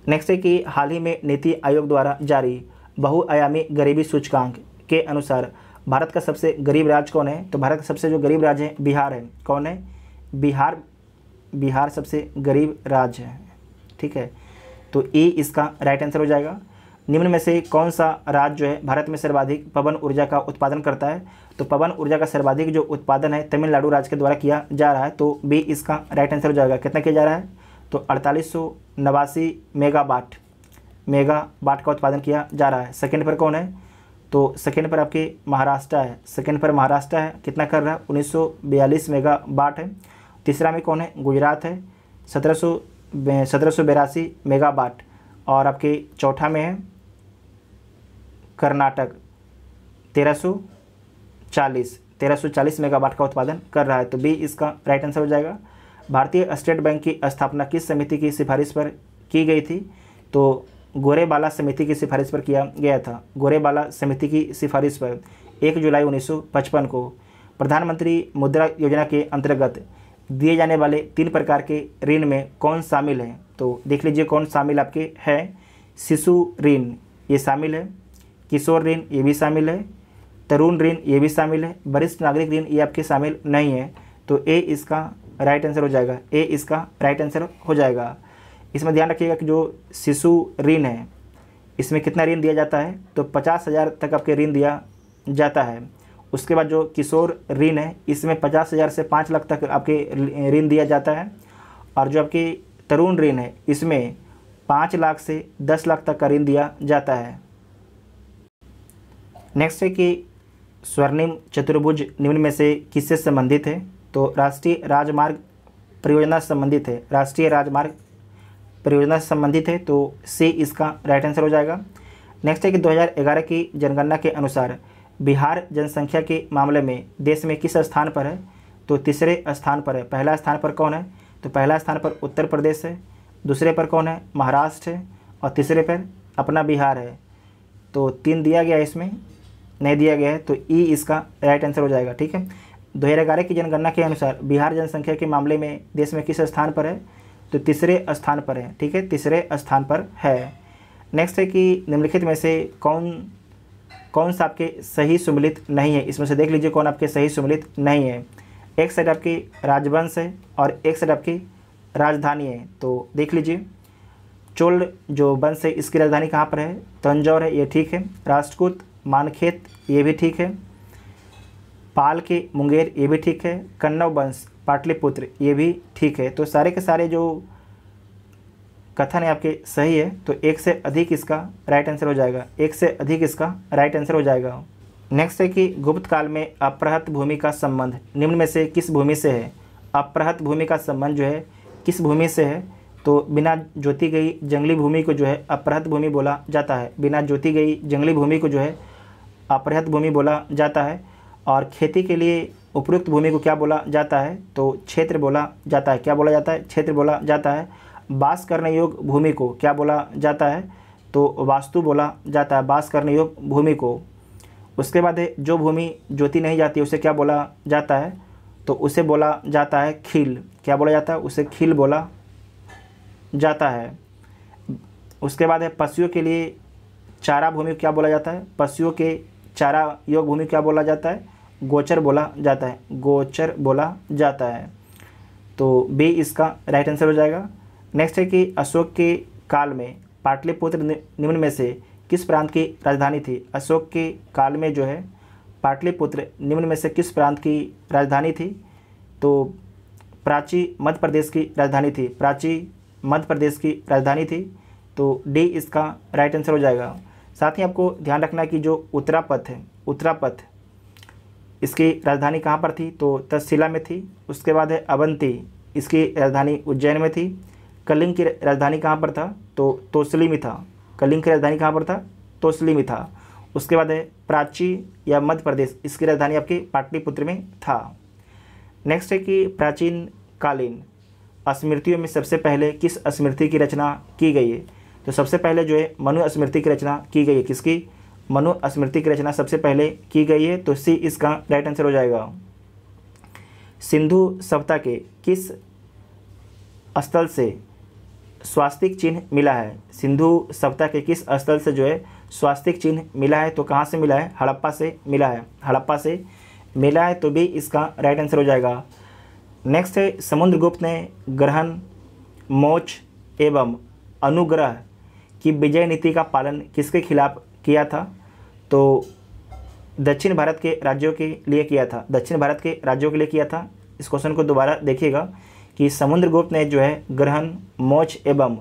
Speaker 1: नेक्स्ट है कि हाल ही में नीति आयोग द्वारा जारी बहुआयामी गरीबी सूचकांक के अनुसार भारत का सबसे गरीब राज्य कौन है, तो भारत का सबसे जो गरीब राज्य है बिहार है। कौन है, बिहार सबसे गरीब राज्य है, ठीक है, तो ए इसका राइट आंसर हो जाएगा। निम्न में से कौन सा राज्य जो है भारत में सर्वाधिक पवन ऊर्जा का उत्पादन करता है, तो पवन ऊर्जा का सर्वाधिक जो उत्पादन है तमिलनाडु राज्य के द्वारा किया जा रहा है, तो बी इसका राइट आंसर हो जाएगा। कितना किया जा रहा है, तो 4889 मेगावाट का उत्पादन किया जा रहा है। सेकंड पर कौन है, तो सेकंड पर आपके महाराष्ट्र है। सेकंड पर महाराष्ट्र है, कितना कर रहा है, 1942 मेगावाट है। तीसरा में कौन है, गुजरात है, 1782 मेगावाट। और आपके चौथा में है कर्नाटक 1340 मेगावाट का उत्पादन कर रहा है, तो बी इसका राइट आंसर हो जाएगा। भारतीय स्टेट बैंक की स्थापना किस समिति की सिफारिश पर की गई थी? तो गोरेबाला समिति की सिफारिश पर किया गया था। गोरेबाला समिति की सिफारिश पर 1 जुलाई 1955 को प्रधानमंत्री मुद्रा योजना के अंतर्गत दिए जाने वाले 3 प्रकार के ऋण में कौन शामिल है? तो देख लीजिए कौन शामिल आपके है। शिशु ऋण ये शामिल है, किशोर ऋण ये भी शामिल है, तरुण ऋण ये भी शामिल है, वरिष्ठ नागरिक ऋण ये आपके शामिल नहीं है। तो ए इसका राइट आंसर हो जाएगा, ए इसका राइट आंसर हो जाएगा। इसमें ध्यान रखिएगा कि जो शिशु ऋण है इसमें कितना ऋण दिया जाता है? तो 50,000 तक आपके ऋण दिया जाता है। उसके बाद जो किशोर ऋण है इसमें 50,000 से 5 लाख तक आपके ऋण दिया जाता है। और जो आपके तरुण ऋण है इसमें 5 लाख से 10 लाख तक का ऋण दिया जाता है। नेक्स्ट है कि स्वर्णिम चतुर्भुज निम्न में से किससे संबंधित है? तो राष्ट्रीय राजमार्ग परियोजना संबंधित है, राष्ट्रीय राजमार्ग परियोजना से संबंधित है, तो सी इसका राइट आंसर हो जाएगा। नेक्स्ट है कि 2011 की जनगणना के अनुसार बिहार जनसंख्या के मामले में देश में किस स्थान पर है? तो तीसरे स्थान पर है। पहला स्थान पर कौन है? तो पहला स्थान पर उत्तर प्रदेश है, दूसरे पर कौन है? महाराष्ट्र है, और तीसरे पर अपना बिहार है। तो 3 दिया गया है, इसमें नहीं दिया गया है, तो ई इसका राइट आंसर हो जाएगा। ठीक है, 2011 की जनगणना के अनुसार बिहार जनसंख्या के मामले में देश में किस स्थान पर है? तो तीसरे स्थान पर है। ठीक है, तीसरे स्थान पर है। नेक्स्ट है कि निम्नलिखित में से कौन सा आपके सही सुमेलित नहीं है? इसमें से देख लीजिए कौन आपके सही सुमेलित नहीं है। एक साइड आपकी राजवंश है और एक साइड आपकी राजधानी है। तो देख लीजिए चोल जो वंश है इसकी राजधानी कहाँ पर है? तंजौर है, ये ठीक है। राष्ट्रकूट मानखेत ये भी ठीक है। पाल के मुंगेर ये भी ठीक है। कन्नव वंश पाटलिपुत्र ये भी ठीक है। तो सारे के सारे जो कथन है आपके सही है, तो एक से अधिक इसका राइट आंसर हो जाएगा, एक से अधिक इसका राइट आंसर हो जाएगा। नेक्स्ट है कि गुप्त काल में अपहृत भूमि का संबंध निम्न में से किस भूमि से है? अपहृत भूमि का संबंध जो है किस भूमि से है? तो बिना जोती गई जंगली भूमि को जो है अपहृत भूमि बोला जाता है। बिना जोती गई जंगली भूमि को जो है अपहृत भूमि बोला जाता है। और खेती के लिए उपयुक्त भूमि को क्या बोला जाता है? तो क्षेत्र बोला जाता है। क्या बोला जाता है? क्षेत्र बोला जाता है। वास करने योग्य भूमि को क्या बोला जाता है? तो वास्तु बोला जाता है, वास करने योग्य भूमि को। उसके बाद है जो भूमि जोती नहीं जाती उसे क्या बोला जाता है? तो उसे बोला जाता है खील। क्या बोला जाता है? उसे खील बोला जाता है। उसके बाद है पशुओं के लिए चारा भूमि क्या बोला जाता है? पशुओं के चारा योग भूमि क्या बोला जाता है? गोचर बोला जाता है, गोचर बोला जाता है। तो बी इसका राइट आंसर हो जाएगा। नेक्स्ट है कि अशोक के काल में पाटलिपुत्र निम्न में से किस प्रांत की राजधानी थी? अशोक के काल में जो है पाटलिपुत्र निम्न में से किस प्रांत की राजधानी थी? तो प्राची मध्य प्रदेश की राजधानी थी, प्राची मध्य प्रदेश की राजधानी थी। तो डी इसका राइट आंसर हो जाएगा। साथ ही आपको ध्यान रखना कि जो उत्तरापथ है, उत्तरापथ इसकी राजधानी कहाँ पर थी? तो तक्षशिला में थी। उसके बाद है अवंती, इसकी राजधानी उज्जैन में थी। कलिंग की राजधानी कहाँ पर था? तो तोसली में था। कलिंग की राजधानी कहाँ पर था? तोसली में था। उसके बाद है प्राची या मध्य प्रदेश, इसकी राजधानी आपकी पाटलिपुत्र में था। नेक्स्ट है कि प्राचीन कालीन स्मृतियों में सबसे पहले किस स्मृति की रचना की गई है? तो सबसे पहले जो है मनु स्मृति की रचना की गई है। किसकी? मनु स्मृति की रचना सबसे पहले की गई है। तो सी इसका राइट आंसर हो जाएगा। सिंधु सभ्यता के किस स्थल से स्वास्तिक चिन्ह मिला है? सिंधु सभ्यता के किस स्थल से जो है स्वास्तिक चिन्ह मिला है? तो कहाँ से मिला है? हड़प्पा से मिला है, हड़प्पा से मिला है। तो भी इसका राइट आंसर हो जाएगा। नेक्स्ट है समुद्रगुप्त ने ग्रहण, मोक्ष एवं अनुग्रह की विजय नीति का पालन किसके खिलाफ किया था? तो दक्षिण भारत के राज्यों के लिए किया था, दक्षिण भारत के राज्यों के लिए किया था। इस क्वेश्चन को दोबारा देखिएगा कि समुद्रगुप्त ने जो है ग्रहण, मोक्ष एवं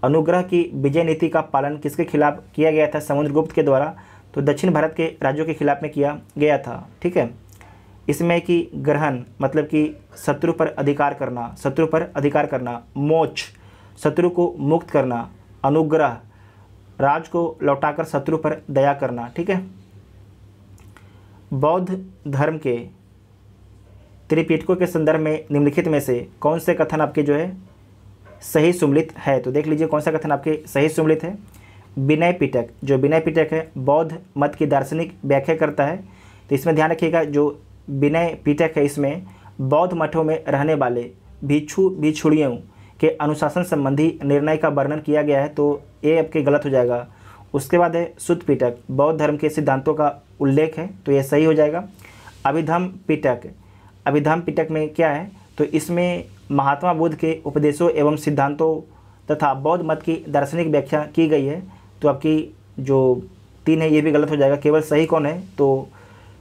Speaker 1: अनुग्रह की विजय नीति का पालन किसके खिलाफ किया गया था समुद्रगुप्त के द्वारा? तो दक्षिण भारत के राज्यों के खिलाफ में किया गया था। ठीक है, इसमें कि ग्रहण मतलब कि शत्रु पर अधिकार करना, शत्रु पर अधिकार करना। मोक्ष शत्रु को मुक्त करना, अनुग्रह, राज को लौटाकर शत्रु पर दया करना। ठीक है। बौद्ध धर्म के त्रिपिटकों के संदर्भ में निम्नलिखित में से कौन से कथन आपके जो है सही सुमलित है? तो देख लीजिए कौन सा कथन आपके सही सुमलित है। विनय पिटक, जो विनय पिटक है बौद्ध मत की दार्शनिक व्याख्या करता है। तो इसमें ध्यान रखिएगा, जो विनय पिटक है इसमें बौद्ध मठों में रहने वाले भिक्षु भिक्षुणियों के अनुशासन संबंधी निर्णय का वर्णन किया गया है, तो ये आपके गलत हो जाएगा। उसके बाद है सुत्त पिटक, बौद्ध धर्म के सिद्धांतों का उल्लेख है, तो ये सही हो जाएगा। अभिधम पिटक, अभिधम पिटक में क्या है? तो इसमें महात्मा बुद्ध के उपदेशों एवं सिद्धांतों तथा बौद्ध मत की दार्शनिक व्याख्या की गई है, तो आपकी जो 3 है ये भी गलत हो जाएगा। केवल सही कौन है? तो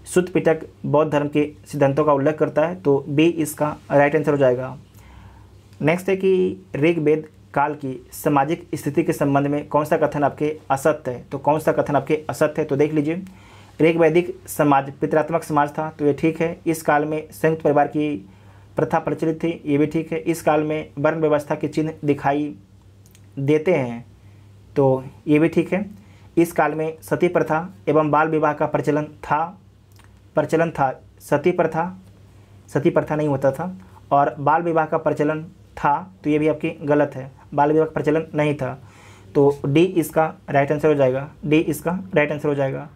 Speaker 1: सुत्त पिटक बौद्ध धर्म के सिद्धांतों का उल्लेख करता है, तो बी इसका राइट आंसर हो जाएगा। नेक्स्ट है कि ऋग्वेद काल की सामाजिक स्थिति के संबंध में कौन सा कथन आपके असत्य है? तो कौन सा कथन आपके असत्य है? तो देख लीजिए, ऋग्वैदिक समाज पितृत्मक समाज था, तो ये ठीक है। इस काल में संयुक्त परिवार की प्रथा प्रचलित थी, ये भी ठीक है। इस काल में वर्ण व्यवस्था के चिन्ह दिखाई देते हैं, तो ये भी ठीक है। इस काल में सती प्रथा एवं बाल विवाह का प्रचलन था। सती प्रथा नहीं होता था और बाल विवाह का प्रचलन था, तो ये भी आपकी गलत है। बाल विवाह का प्रचलन नहीं था, तो डी इसका राइट आंसर हो जाएगा। डी इसका राइट आंसर हो जाएगा।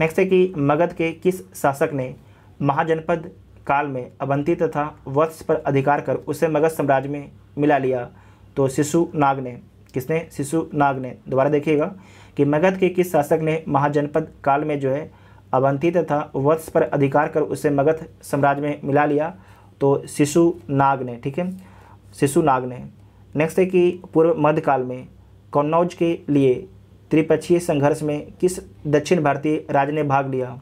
Speaker 1: नेक्स्ट है कि मगध के किस शासक ने महाजनपद काल में अवंती तथा वत्स पर अधिकार कर उसे मगध साम्राज्य में मिला लिया? तो शिशुनाग ने। किसने? शिशुनाग ने। दोबारा देखिएगा कि मगध के किस शासक ने महाजनपद काल में जो है अवंती तथा वत्स पर अधिकार कर उसे मगध साम्राज्य में मिला लिया? तो शिशुनाग ने। ठीक है, शिशुनाग ने। नेक्स्ट है कि पूर्व मध्यकाल में कन्नौज के लिए त्रिपक्षीय संघर्ष में किस दक्षिण भारतीय राज्य ने भाग लिया?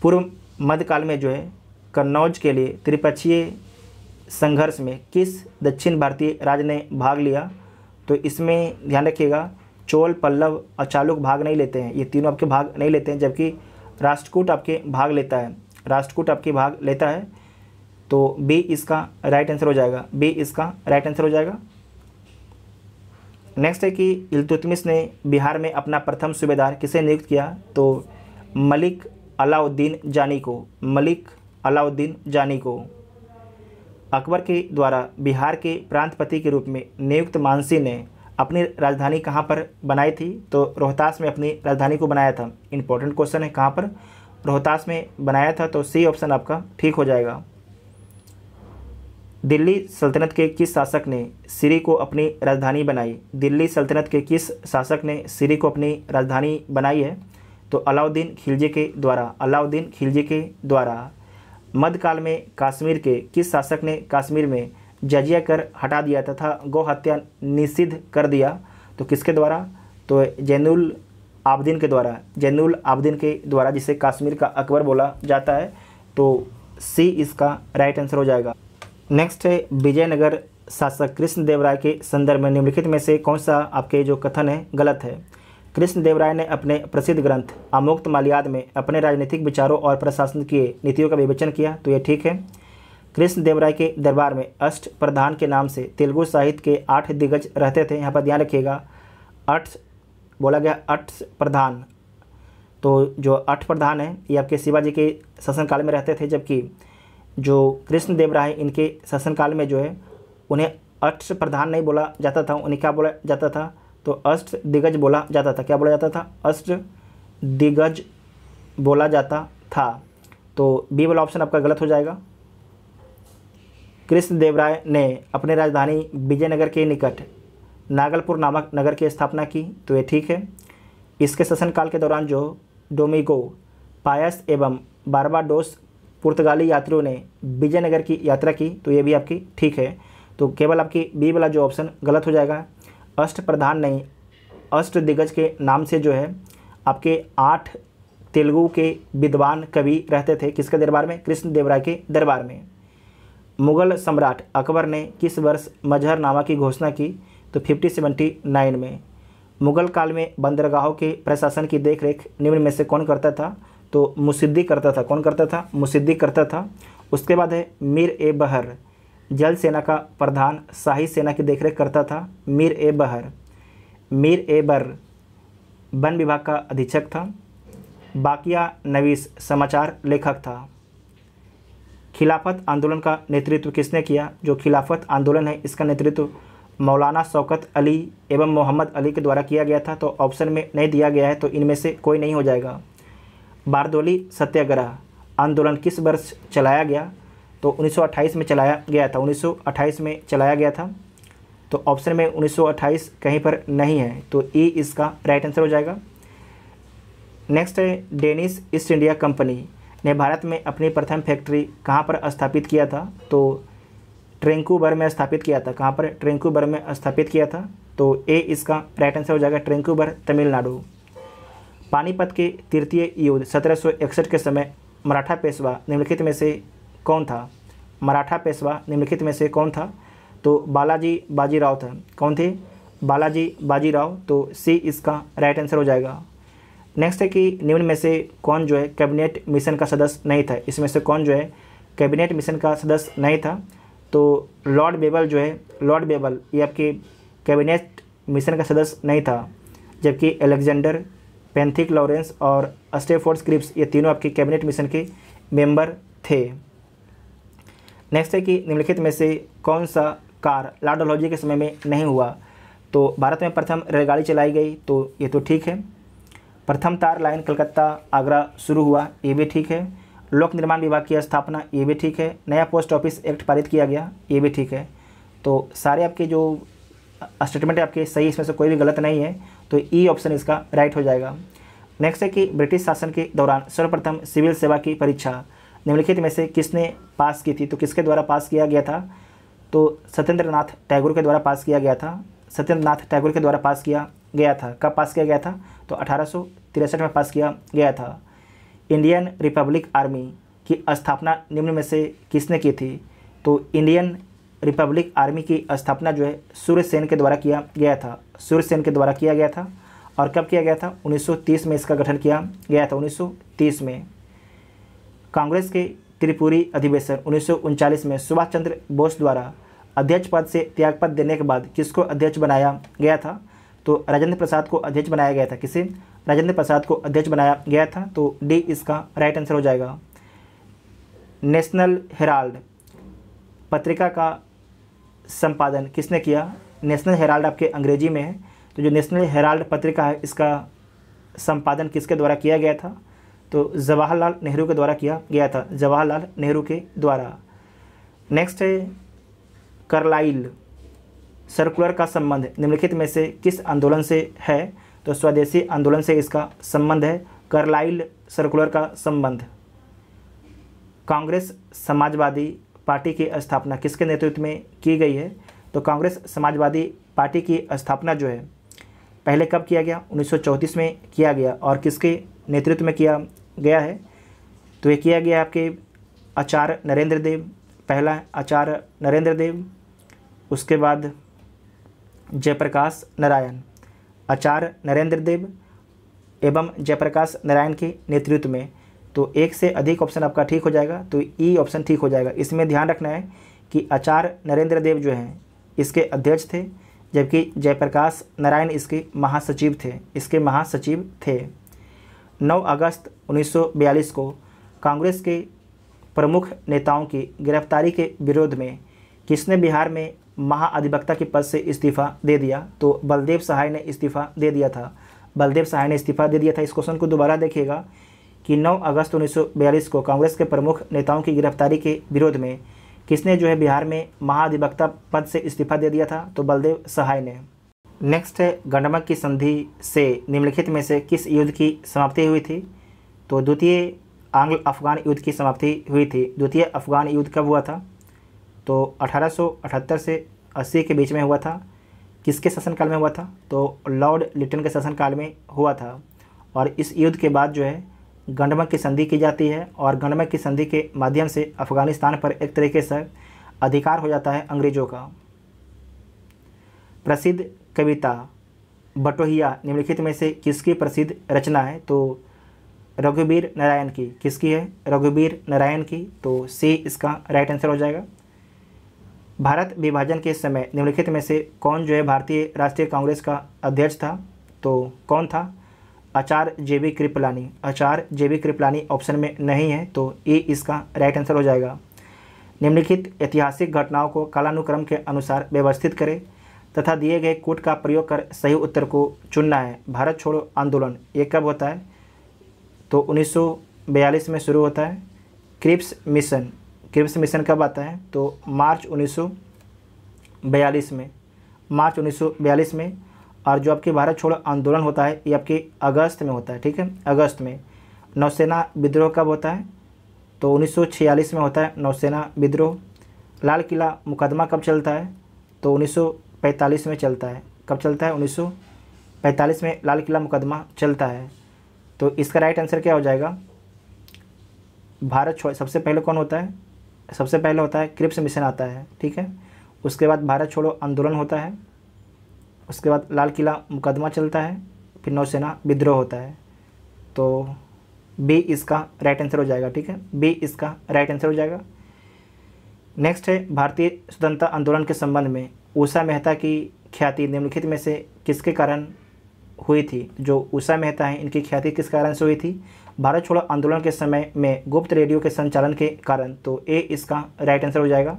Speaker 1: पूर्व मध्यकाल में जो है कन्नौज के लिए त्रिपक्षीय संघर्ष में किस दक्षिण भारतीय राज्य ने भाग लिया? तो इसमें ध्यान रखिएगा, चोल, पल्लव और चालुक भाग नहीं लेते हैं, ये तीनों आपके भाग नहीं लेते हैं, जबकि राष्ट्रकूट आपके भाग लेता है। राष्ट्रकूट आपके भाग लेता है, तो बी इसका राइट आंसर हो जाएगा। बी इसका राइट आंसर हो जाएगा। नेक्स्ट है कि इल्तुतमिश ने बिहार में अपना प्रथम सूबेदार किसे नियुक्त किया? तो मलिक अलाउद्दीन जानी को। मलिक अलाउद्दीन जानी को। अकबर के द्वारा बिहार के प्रांतपति के रूप में नियुक्त मानसी ने अपनी राजधानी कहाँ पर बनाई थी? तो रोहतास में अपनी राजधानी को बनाया था। इंपॉर्टेंट क्वेश्चन है, कहाँ पर? रोहतास में बनाया था, तो सी ऑप्शन आपका ठीक हो जाएगा। दिल्ली सल्तनत के किस शासक ने सिरी को अपनी राजधानी बनाई? दिल्ली सल्तनत के किस शासक ने सिरी को अपनी राजधानी बनाई है? तो अलाउद्दीन खिलजी के द्वारा। अलाउद्दीन खिलजी के द्वारा। मध्यकाल में कश्मीर के किस शासक ने कश्मीर में जजिया कर हटा दिया तथा गौ हत्या निषिद्ध कर दिया? तो किसके द्वारा? तो जैनुल आबदीन के द्वारा। जैनुल आबदीन के द्वारा, जिसे कश्मीर का अकबर बोला जाता है, तो सी इसका राइट आंसर हो जाएगा। नेक्स्ट है विजयनगर शासक कृष्णदेवराय के संदर्भ में निम्नलिखित में से कौन सा आपके जो कथन है गलत है? कृष्णदेवराय ने अपने प्रसिद्ध ग्रंथ अमुक्त माल्याद में अपने राजनीतिक विचारों और प्रशासनिकीय नीतियों का विवेचन किया, तो ये ठीक है। कृष्णदेवराय के दरबार में अष्ट प्रधान के नाम से तेलुगु साहित्य के 8 दिग्गज रहते थे। यहाँ पर ध्यान रखिएगा, 8 बोला गया, 8 प्रधान। तो जो 8 प्रधान हैं ये आपके शिवाजी के शासनकाल में रहते थे, जबकि जो कृष्णदेवराय इनके शासनकाल में जो है उन्हें 8 प्रधान नहीं बोला जाता था, उन्हें क्या बोला जाता था? तो अष्ट दिग्गज बोला जाता था। क्या बोला जाता था? अष्ट दिग्गज बोला जाता था। तो बी वाला ऑप्शन आपका गलत हो जाएगा। कृष्णदेवराय ने अपनी राजधानी विजयनगर के निकट नागलपुर नामक नगर की स्थापना की, तो ये ठीक है। इसके शासनकाल के दौरान जो डोमिगो, पायस एवं बारबाडोस पुर्तगाली यात्रियों ने विजयनगर की यात्रा की, तो ये भी आपकी ठीक है। तो केवल आपकी बी वाला जो ऑप्शन गलत हो जाएगा। अष्ट प्रधान नहीं, अष्ट दिग्गज के नाम से जो है आपके 8 तेलुगु के विद्वान कवि रहते थे। किसके दरबार में? कृष्णदेवराय के दरबार में। मुगल सम्राट अकबर ने किस वर्ष मजहरनामा की घोषणा की? तो 5079 में। मुगल काल में बंदरगाहों के प्रशासन की देखरेख निम्न में से कौन करता था? तो मुसिद्दी करता था। कौन करता था? मुसिद्दी करता था। उसके बाद है मीर ए बहर। जल सेना का प्रधान शाही सेना की देखरेख करता था। मीर ए बहर, मीर ए बर वन विभाग का अधीक्षक था। बाकिया नवीस समाचार लेखक था। खिलाफत आंदोलन का नेतृत्व किसने किया? जो खिलाफत आंदोलन है इसका नेतृत्व मौलाना शौकत अली एवं मोहम्मद अली के द्वारा किया गया था। तो ऑप्शन में नहीं दिया गया है, तो इनमें से कोई नहीं हो जाएगा। बारदोली सत्याग्रह आंदोलन किस वर्ष चलाया गया? तो 1928 में चलाया गया था। 1928 में चलाया गया था। तो ऑप्शन में 1928 कहीं पर नहीं है, तो ई इसका राइट आंसर हो जाएगा। नेक्स्ट है, डेनिश ईस्ट इंडिया कंपनी ने भारत में अपनी प्रथम फैक्ट्री कहाँ पर स्थापित किया था? तो ट्रैंकूबर में स्थापित किया था। कहाँ पर? ट्रैंकूबर में स्थापित किया था। तो ए इसका राइट आंसर हो जाएगा, ट्रैंकूबर, तमिलनाडु। पानीपत के तृतीय युद्ध 1761 के समय मराठा पेशवा निम्नलिखित में से कौन था? मराठा पेशवा निम्नलिखित में से कौन था? तो बालाजी बाजीराव था। कौन थे? बालाजी बाजीराव। तो सी इसका राइट आंसर हो जाएगा। नेक्स्ट है कि निम्न में से कौन जो है कैबिनेट मिशन का सदस्य नहीं था? इसमें से कौन जो है कैबिनेट मिशन का सदस्य नहीं था? तो लॉर्ड बेबल जो है, लॉर्ड बेबल ये आपके कैबिनेट मिशन का सदस्य नहीं था, जबकि अलेक्जेंडर, पेंथिक लॉरेंस और स्टेफोर्ड क्रिप्स ये तीनों आपके कैबिनेट मिशन के मेंबर थे। नेक्स्ट है कि निम्नलिखित में से कौन सा कार्य लॉर्ड डलहौजी के समय में नहीं हुआ? तो भारत में प्रथम रेलगाड़ी चलाई गई, तो ये तो ठीक है। प्रथम तार लाइन कलकत्ता आगरा शुरू हुआ, ये भी ठीक है। लोक निर्माण विभाग की स्थापना, ये भी ठीक है। नया पोस्ट ऑफिस एक्ट पारित किया गया, ये भी ठीक है। तो सारे आपके जो स्टेटमेंट है आपके सही, इसमें से कोई भी गलत नहीं है, तो ई ऑप्शन इसका राइट हो जाएगा। नेक्स्ट है कि ब्रिटिश शासन के दौरान सर्वप्रथम सिविल सेवा की परीक्षा निम्नलिखित में से किसने पास की थी? तो किसके द्वारा पास किया गया था? तो सत्येंद्रनाथ टैगोर के द्वारा पास किया गया था। सत्येंद्रनाथ टैगोर के द्वारा पास किया गया था। कब पास किया गया था? तो 1863 में पास किया गया था। इंडियन रिपब्लिक आर्मी की स्थापना निम्न में से किसने की थी? तो इंडियन रिपब्लिक आर्मी की स्थापना जो है सूर्यसेन के द्वारा किया गया था। सूर्यसेन के द्वारा किया गया था। और कब किया गया था? 1930 में इसका गठन किया गया था, 1930 में। कांग्रेस के त्रिपुरी अधिवेशन 1939 में सुभाष चंद्र बोस द्वारा अध्यक्ष पद से त्यागपत्र देने के बाद किसको अध्यक्ष बनाया गया था? तो राजेंद्र प्रसाद को अध्यक्ष बनाया गया था। किसे? राजेंद्र प्रसाद को अध्यक्ष बनाया गया था। तो डी इसका राइट आंसर हो जाएगा। नेशनल हेराल्ड पत्रिका का संपादन किसने किया? नेशनल हेराल्ड आपके अंग्रेजी में है, तो जो नेशनल हेराल्ड पत्रिका है इसका संपादन किसके द्वारा किया गया था? तो जवाहरलाल नेहरू के द्वारा किया गया था, जवाहरलाल नेहरू के द्वारा। नेक्स्ट है, कार्लाइल सर्कुलर का संबंध निम्नलिखित में से किस आंदोलन से है? तो स्वदेशी आंदोलन से इसका संबंध है, कार्लाइल सर्कुलर का संबंध। कांग्रेस समाजवादी पार्टी की स्थापना किसके नेतृत्व में की गई है? तो कांग्रेस समाजवादी पार्टी की स्थापना जो है पहले कब किया गया? 1934 में किया गया। और किसके नेतृत्व में किया गया है? तो ये किया गया आपके आचार्य नरेंद्र देव, पहला आचार्य नरेंद्र देव, उसके बाद जयप्रकाश नारायण। आचार्य नरेंद्र देव एवं जयप्रकाश नारायण के नेतृत्व में। तो एक से अधिक ऑप्शन आपका ठीक हो जाएगा, तो ई ऑप्शन ठीक हो जाएगा। इसमें ध्यान रखना है कि आचार्य नरेंद्र देव जो हैं इसके अध्यक्ष थे, जबकि जयप्रकाश नारायण इसके महासचिव थे, इसके महासचिव थे। 9 अगस्त 1942 को कांग्रेस के प्रमुख नेताओं की गिरफ्तारी के विरोध में किसने बिहार में महाअधिवक्ता के पद से इस्तीफा दे दिया? तो बलदेव सहाय ने इस्तीफा दे दिया था। बलदेव सहाय ने इस्तीफा दे दिया था। इस क्वेश्चन को दोबारा देखिएगा कि 9 अगस्त 1942 को कांग्रेस के प्रमुख नेताओं की गिरफ्तारी के विरोध में किसने जो है बिहार में महाअधिवक्ता पद से इस्तीफा दे दिया था? तो बलदेव सहाय ने। नेक्स्ट है, गंडमक की संधि से निम्नलिखित में से किस युद्ध की समाप्ति हुई थी? तो द्वितीय आंग्ल अफगान युद्ध की समाप्ति हुई थी। द्वितीय अफगान युद्ध कब हुआ था? तो 1878 से 80 के बीच में हुआ था। किसके शासनकाल में हुआ था? तो लॉर्ड लिटन के शासनकाल में हुआ था। और इस युद्ध के बाद जो है गंडमक की संधि की जाती है, और गंडमक की संधि के माध्यम से अफगानिस्तान पर एक तरीके से अधिकार हो जाता है अंग्रेज़ों का। प्रसिद्ध कविता बटोहिया निम्नलिखित में से किसकी प्रसिद्ध रचना है? तो रघुवीर नारायण की। किसकी है? रघुवीर नारायण की। तो सी इसका राइट आंसर हो जाएगा। भारत विभाजन के समय निम्नलिखित में से कौन जो है भारतीय राष्ट्रीय कांग्रेस का अध्यक्ष था? तो कौन था? आचार्य JB कृपलानी। आचार्य JB कृपलानी ऑप्शन में नहीं है, तो ए इसका राइट आंसर हो जाएगा। निम्नलिखित ऐतिहासिक घटनाओं को कालानुक्रम के अनुसार व्यवस्थित करें तथा दिए गए कूट का प्रयोग कर सही उत्तर को चुनना है। भारत छोड़ो आंदोलन ये कब होता है? तो 1942 में शुरू होता है। क्रिप्स मिशन कब आता है? तो मार्च 1942 में। मार्च 1942 में। और जो आपके भारत छोड़ो आंदोलन होता है ये आपके अगस्त में होता है, ठीक है, अगस्त में। नौसेना विद्रोह कब होता है? तो 1946 में होता है नौसेना विद्रोह। लाल किला मुकदमा कब चलता है? तो 1945 में चलता है। कब चलता है? 1945 में लाल किला मुकदमा चलता है। तो इसका राइट आंसर क्या हो जाएगा? भारत छोड़ो सबसे पहले कौन होता है? सबसे पहले होता है क्रिप्स मिशन आता है, ठीक है। उसके बाद भारत छोड़ो आंदोलन होता है, उसके बाद लाल किला मुकदमा चलता है, फिर नौसेना विद्रोह होता है। तो बी इसका राइट आंसर हो जाएगा, ठीक है, बी इसका राइट आंसर हो जाएगा। नेक्स्ट है भारतीय स्वतंत्रता आंदोलन के संबंध में उषा मेहता की ख्याति निम्नलिखित में से किसके कारण हुई थी? जो उषा मेहता हैं इनकी ख्याति किस कारण से हुई थी? भारत छोड़ो आंदोलन के समय में गुप्त रेडियो के संचालन के कारण। तो ए इसका राइट आंसर हो जाएगा।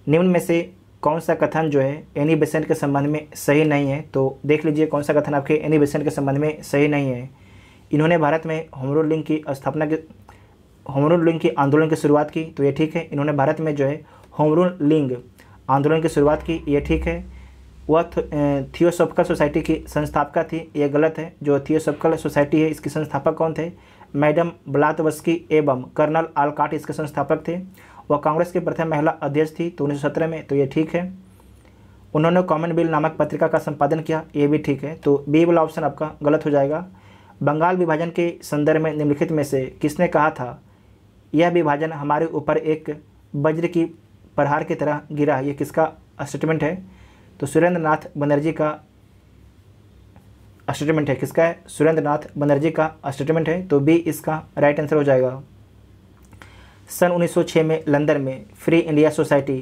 Speaker 1: निम्न में से कौन सा कथन जो है एनी बेसेंट के संबंध में सही नहीं है? तो देख लीजिए कौन सा कथन आपके एनी बेसेंट के संबंध में सही नहीं है। इन्होंने भारत में होम रूल लिंग की आंदोलन की शुरुआत की, तो ये ठीक है। इन्होंने भारत में जो है होम रूल लिंग आंदोलन की शुरुआत की, ये ठीक है। वह थियोसॉफिकल सोसाइटी की संस्थापका थी, ये गलत है। जो थियोसॉफिकल सोसाइटी है इसके संस्थापक कौन थे? मैडम ब्लातवस्की एवं कर्नल आलकाट इसके संस्थापक थे। वह कांग्रेस की प्रथम महिला अध्यक्ष थी, तो 1917 में, तो ये ठीक है। उन्होंने कॉमनवेल्थ नामक पत्रिका का संपादन किया, ये भी ठीक है। तो बी वाला ऑप्शन आपका गलत हो जाएगा। बंगाल विभाजन के संदर्भ में निम्नलिखित में से किसने कहा था यह विभाजन हमारे ऊपर एक वज्र की प्रहार की तरह गिरा? ये किसका स्टेटमेंट है? तो सुरेंद्र नाथ बनर्जी का स्टेटमेंट है। किसका है? सुरेंद्र नाथ बनर्जी का स्टेटमेंट है। तो बी इसका राइट आंसर हो जाएगा। सन 1906 में लंदन में फ्री इंडिया सोसाइटी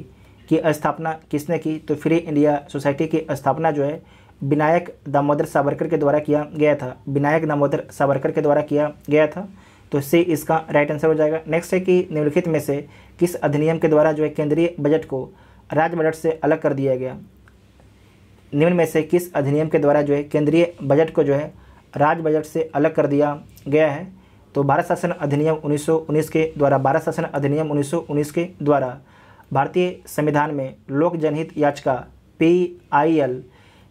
Speaker 1: की स्थापना किसने की? तो फ्री इंडिया सोसाइटी की स्थापना जो है विनायक दामोदर सावरकर के द्वारा किया गया था। विनायक दामोदर सावरकर के द्वारा किया गया था। तो सी इसका राइट आंसर हो जाएगा। नेक्स्ट है कि निम्नलिखित में से किस अधिनियम के द्वारा जो है केंद्रीय बजट को राज्य बजट से अलग कर दिया गया? निम्न में से किस अधिनियम के द्वारा जो है केंद्रीय बजट को जो है राज्य बजट से अलग कर दिया गया है? तो भारत शासन अधिनियम 1919 के द्वारा। भारत शासन अधिनियम 1919 के द्वारा भारतीय संविधान में लोक जनहित याचिका PIL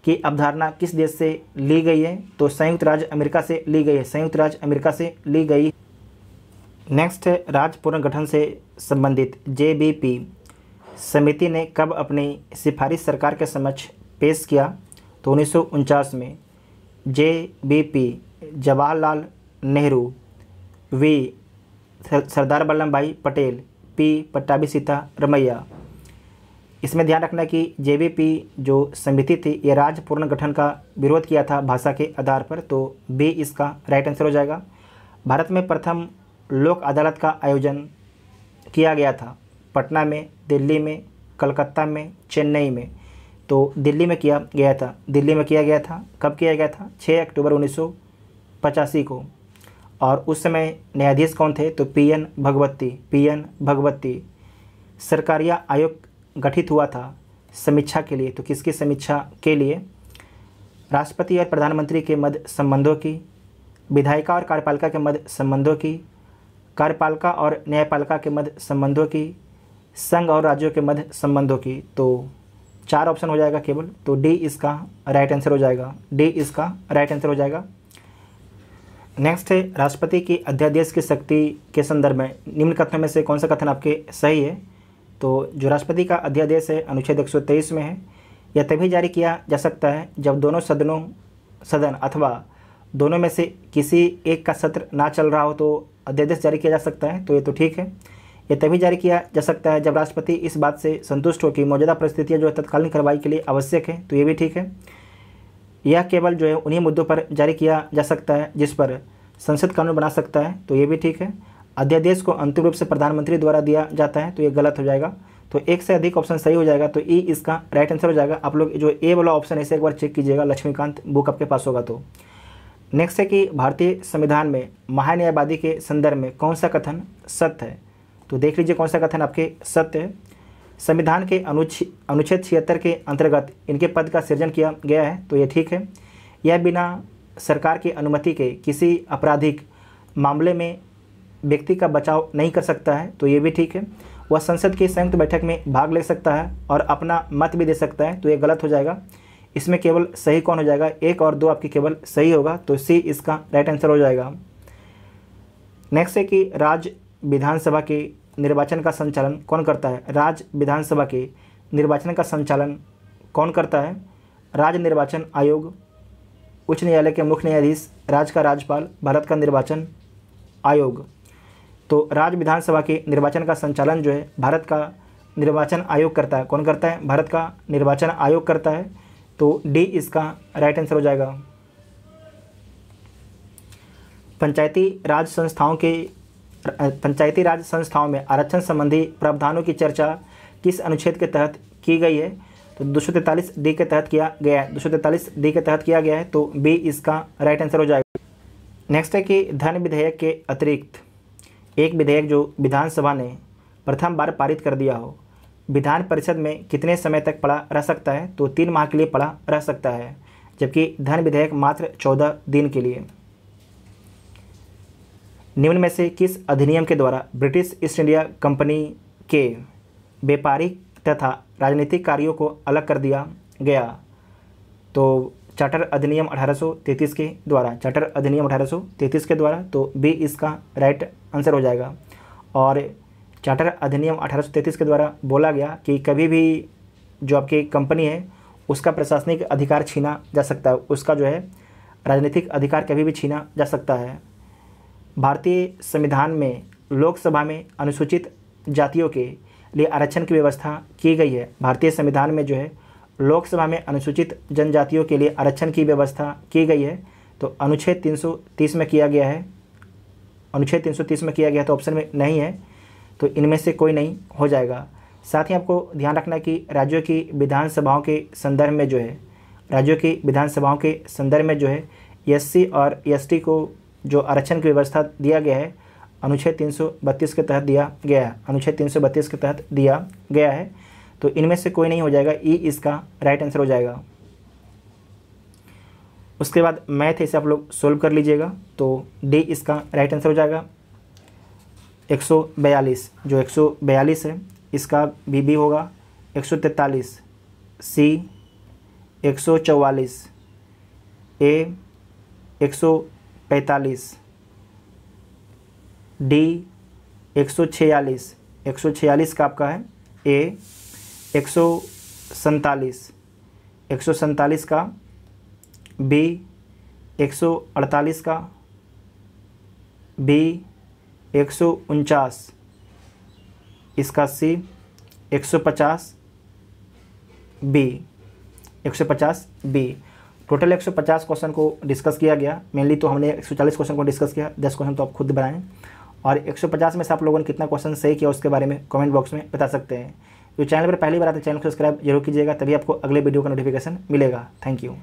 Speaker 1: की अवधारणा किस देश से ली गई है? तो संयुक्त राज्य अमेरिका से ली गई है। संयुक्त राज्य अमेरिका से ली गई। नेक्स्ट है राज्य पुनर्गठन से संबंधित JBP समिति ने कब अपनी सिफारिश सरकार के समक्ष पेश किया? तो 1949 में। JBP जवाहरलाल नेहरू, V सरदार वल्लभ भाई पटेल, P पट्टाभी सीतारमैया। इसमें ध्यान रखना कि JBP जो समिति थी ये राज्य पुनर्गठन का विरोध किया था भाषा के आधार पर। तो B इसका राइट आंसर हो जाएगा। भारत में प्रथम लोक अदालत का आयोजन किया गया था पटना में, दिल्ली में, कलकत्ता में, चेन्नई में। तो दिल्ली में किया गया था। दिल्ली में किया गया था। कब किया गया था? 6 अक्टूबर 1985 को। और उस समय न्यायाधीश कौन थे? तो PN भगवती। सरकारिया आयोग गठित हुआ था समीक्षा के लिए। तो किसकी समीक्षा के लिए? राष्ट्रपति और प्रधानमंत्री के मध्य संबंधों की, विधायिका और कार्यपालिका के मध्य संबंधों की, कार्यपालिका और न्यायपालिका के मध्य संबंधों की, संघ और राज्यों के मध्य संबंधों की। तो 4 ऑप्शन हो जाएगा केवल। तो डी इसका राइट आंसर हो जाएगा। डी इसका राइट आंसर हो जाएगा। नेक्स्ट है राष्ट्रपति की अध्यादेश की शक्ति के संदर्भ में निम्न कथनों में से कौन सा कथन आपके सही है? तो जो राष्ट्रपति का अध्यादेश है अनुच्छेद 123 में है। यह तभी जारी किया जा सकता है जब दोनों सदन अथवा दोनों में से किसी एक का सत्र ना चल रहा हो तो अध्यादेश जारी किया जा सकता है। तो ये तो ठीक है। यह तभी जारी किया जा सकता है जब राष्ट्रपति इस बात से संतुष्ट हो कि मौजूदा परिस्थितियाँ जो है तत्कालीन कार्रवाई के लिए आवश्यक है। तो ये भी ठीक है। यह केवल जो है उन्हीं मुद्दों पर जारी किया जा सकता है जिस पर संसद कानून बना सकता है। तो ये भी ठीक है। अध्यादेश को अंतिम रूप से प्रधानमंत्री द्वारा दिया जाता है। तो ये गलत हो जाएगा। तो एक से अधिक ऑप्शन सही हो जाएगा, तो ई इसका राइट आंसर हो जाएगा। आप लोग जो ए वाला ऑप्शन है इसे एक बार चेक कीजिएगा, लक्ष्मीकांत बुक आपके पास होगा तो। नेक्स्ट है कि भारतीय संविधान में महान्यायवादी के संदर्भ में कौन सा कथन सत्य है, तो देख लीजिए कौन सा कथन आपके सत्य है। संविधान के अनुच्छेद 76 के अंतर्गत इनके पद का सृजन किया गया है, तो ये ठीक है। यह बिना सरकार की अनुमति के किसी आपराधिक मामले में व्यक्ति का बचाव नहीं कर सकता है, तो ये भी ठीक है। वह संसद की संयुक्त बैठक में भाग ले सकता है और अपना मत भी दे सकता है, तो ये गलत हो जाएगा। इसमें केवल सही कौन हो जाएगा, 1 और 2 आपकी केवल सही होगा, तो सी इसका राइट आंसर हो जाएगा। नेक्स्ट है कि राज्य विधानसभा के निर्वाचन का संचालन कौन करता है। राज्य विधानसभा के निर्वाचन का संचालन कौन करता है। राज्य निर्वाचन आयोग, उच्च न्यायालय के मुख्य न्यायाधीश, राज्य का राज्यपाल, भारत का निर्वाचन आयोग। तो राज्य विधानसभा के निर्वाचन का संचालन जो है भारत का निर्वाचन आयोग करता है। कौन करता है, भारत का निर्वाचन आयोग करता है, तो डी इसका राइट आंसर हो जाएगा। पंचायती राज संस्थाओं में आरक्षण संबंधी प्रावधानों की चर्चा किस अनुच्छेद के तहत की गई है, तो 243 डी के तहत किया गया है। 243 डी के तहत किया गया है, तो बी इसका राइट आंसर हो जाएगा। नेक्स्ट है कि धन विधेयक के अतिरिक्त एक विधेयक जो विधानसभा ने प्रथम बार पारित कर दिया हो, विधान परिषद में कितने समय तक पड़ा रह सकता है, तो 3 माह के लिए पड़ा रह सकता है, जबकि धन विधेयक मात्र 14 दिन के लिए। निम्न में से किस अधिनियम के द्वारा ब्रिटिश ईस्ट इंडिया कंपनी के व्यापारिक तथा राजनीतिक कार्यों को अलग कर दिया गया, तो चार्टर अधिनियम 1833 के द्वारा, चार्टर अधिनियम 1833 के द्वारा, तो बी इसका राइट आंसर हो जाएगा। और चार्टर अधिनियम 1833 के द्वारा बोला गया कि कभी भी जो आपकी कंपनी है उसका प्रशासनिक अधिकार छीना जा सकता है, उसका जो है राजनीतिक अधिकार कभी भी छीना जा सकता है। भारतीय संविधान में लोकसभा में अनुसूचित जातियों के लिए आरक्षण की व्यवस्था की गई है। भारतीय संविधान में जो है लोकसभा में अनुसूचित जनजातियों के लिए आरक्षण की व्यवस्था की गई है, तो अनुच्छेद 330 में किया गया है। अनुच्छेद 330 में किया गया तो ऑप्शन में नहीं है, तो इनमें से कोई नहीं हो जाएगा। साथ ही आपको ध्यान रखना है कि राज्यों की विधानसभाओं के संदर्भ में जो है, राज्यों की विधानसभाओं के संदर्भ में जो है एससी और एसटी को जो आरक्षण की व्यवस्था दिया गया है अनुच्छेद 332 के तहत दिया गया है, अनुच्छेद 332 के तहत दिया गया है, तो इनमें से कोई नहीं हो जाएगा, ई इसका राइट आंसर हो जाएगा। उसके बाद मैथ है, इसे आप लोग सोल्व कर लीजिएगा, तो डी इसका राइट आंसर हो जाएगा। 142 जो 142 है इसका बी होगा। 143 सी, 144 ए, 145 डी, 146 का आपका है ए, 147 का बी, 148 का बी, 149 इसका सी, 150 बी, 150 बी। टोटल 150 क्वेश्चन को डिस्कस किया गया। मेनली तो हमने 140 क्वेश्चन को डिस्कस किया, 10 क्वेश्चन तो आप खुद बनाएं, और 150 में से आप लोगों ने कितना क्वेश्चन सही किया उसके बारे में कमेंट बॉक्स में बता सकते हैं। जो चैनल पर पहली बार आते हैं चैनल को सब्सक्राइब जरूर कीजिएगा, तभी आपको अगले वीडियो का नोटिफिकेशन मिलेगा। Thank you.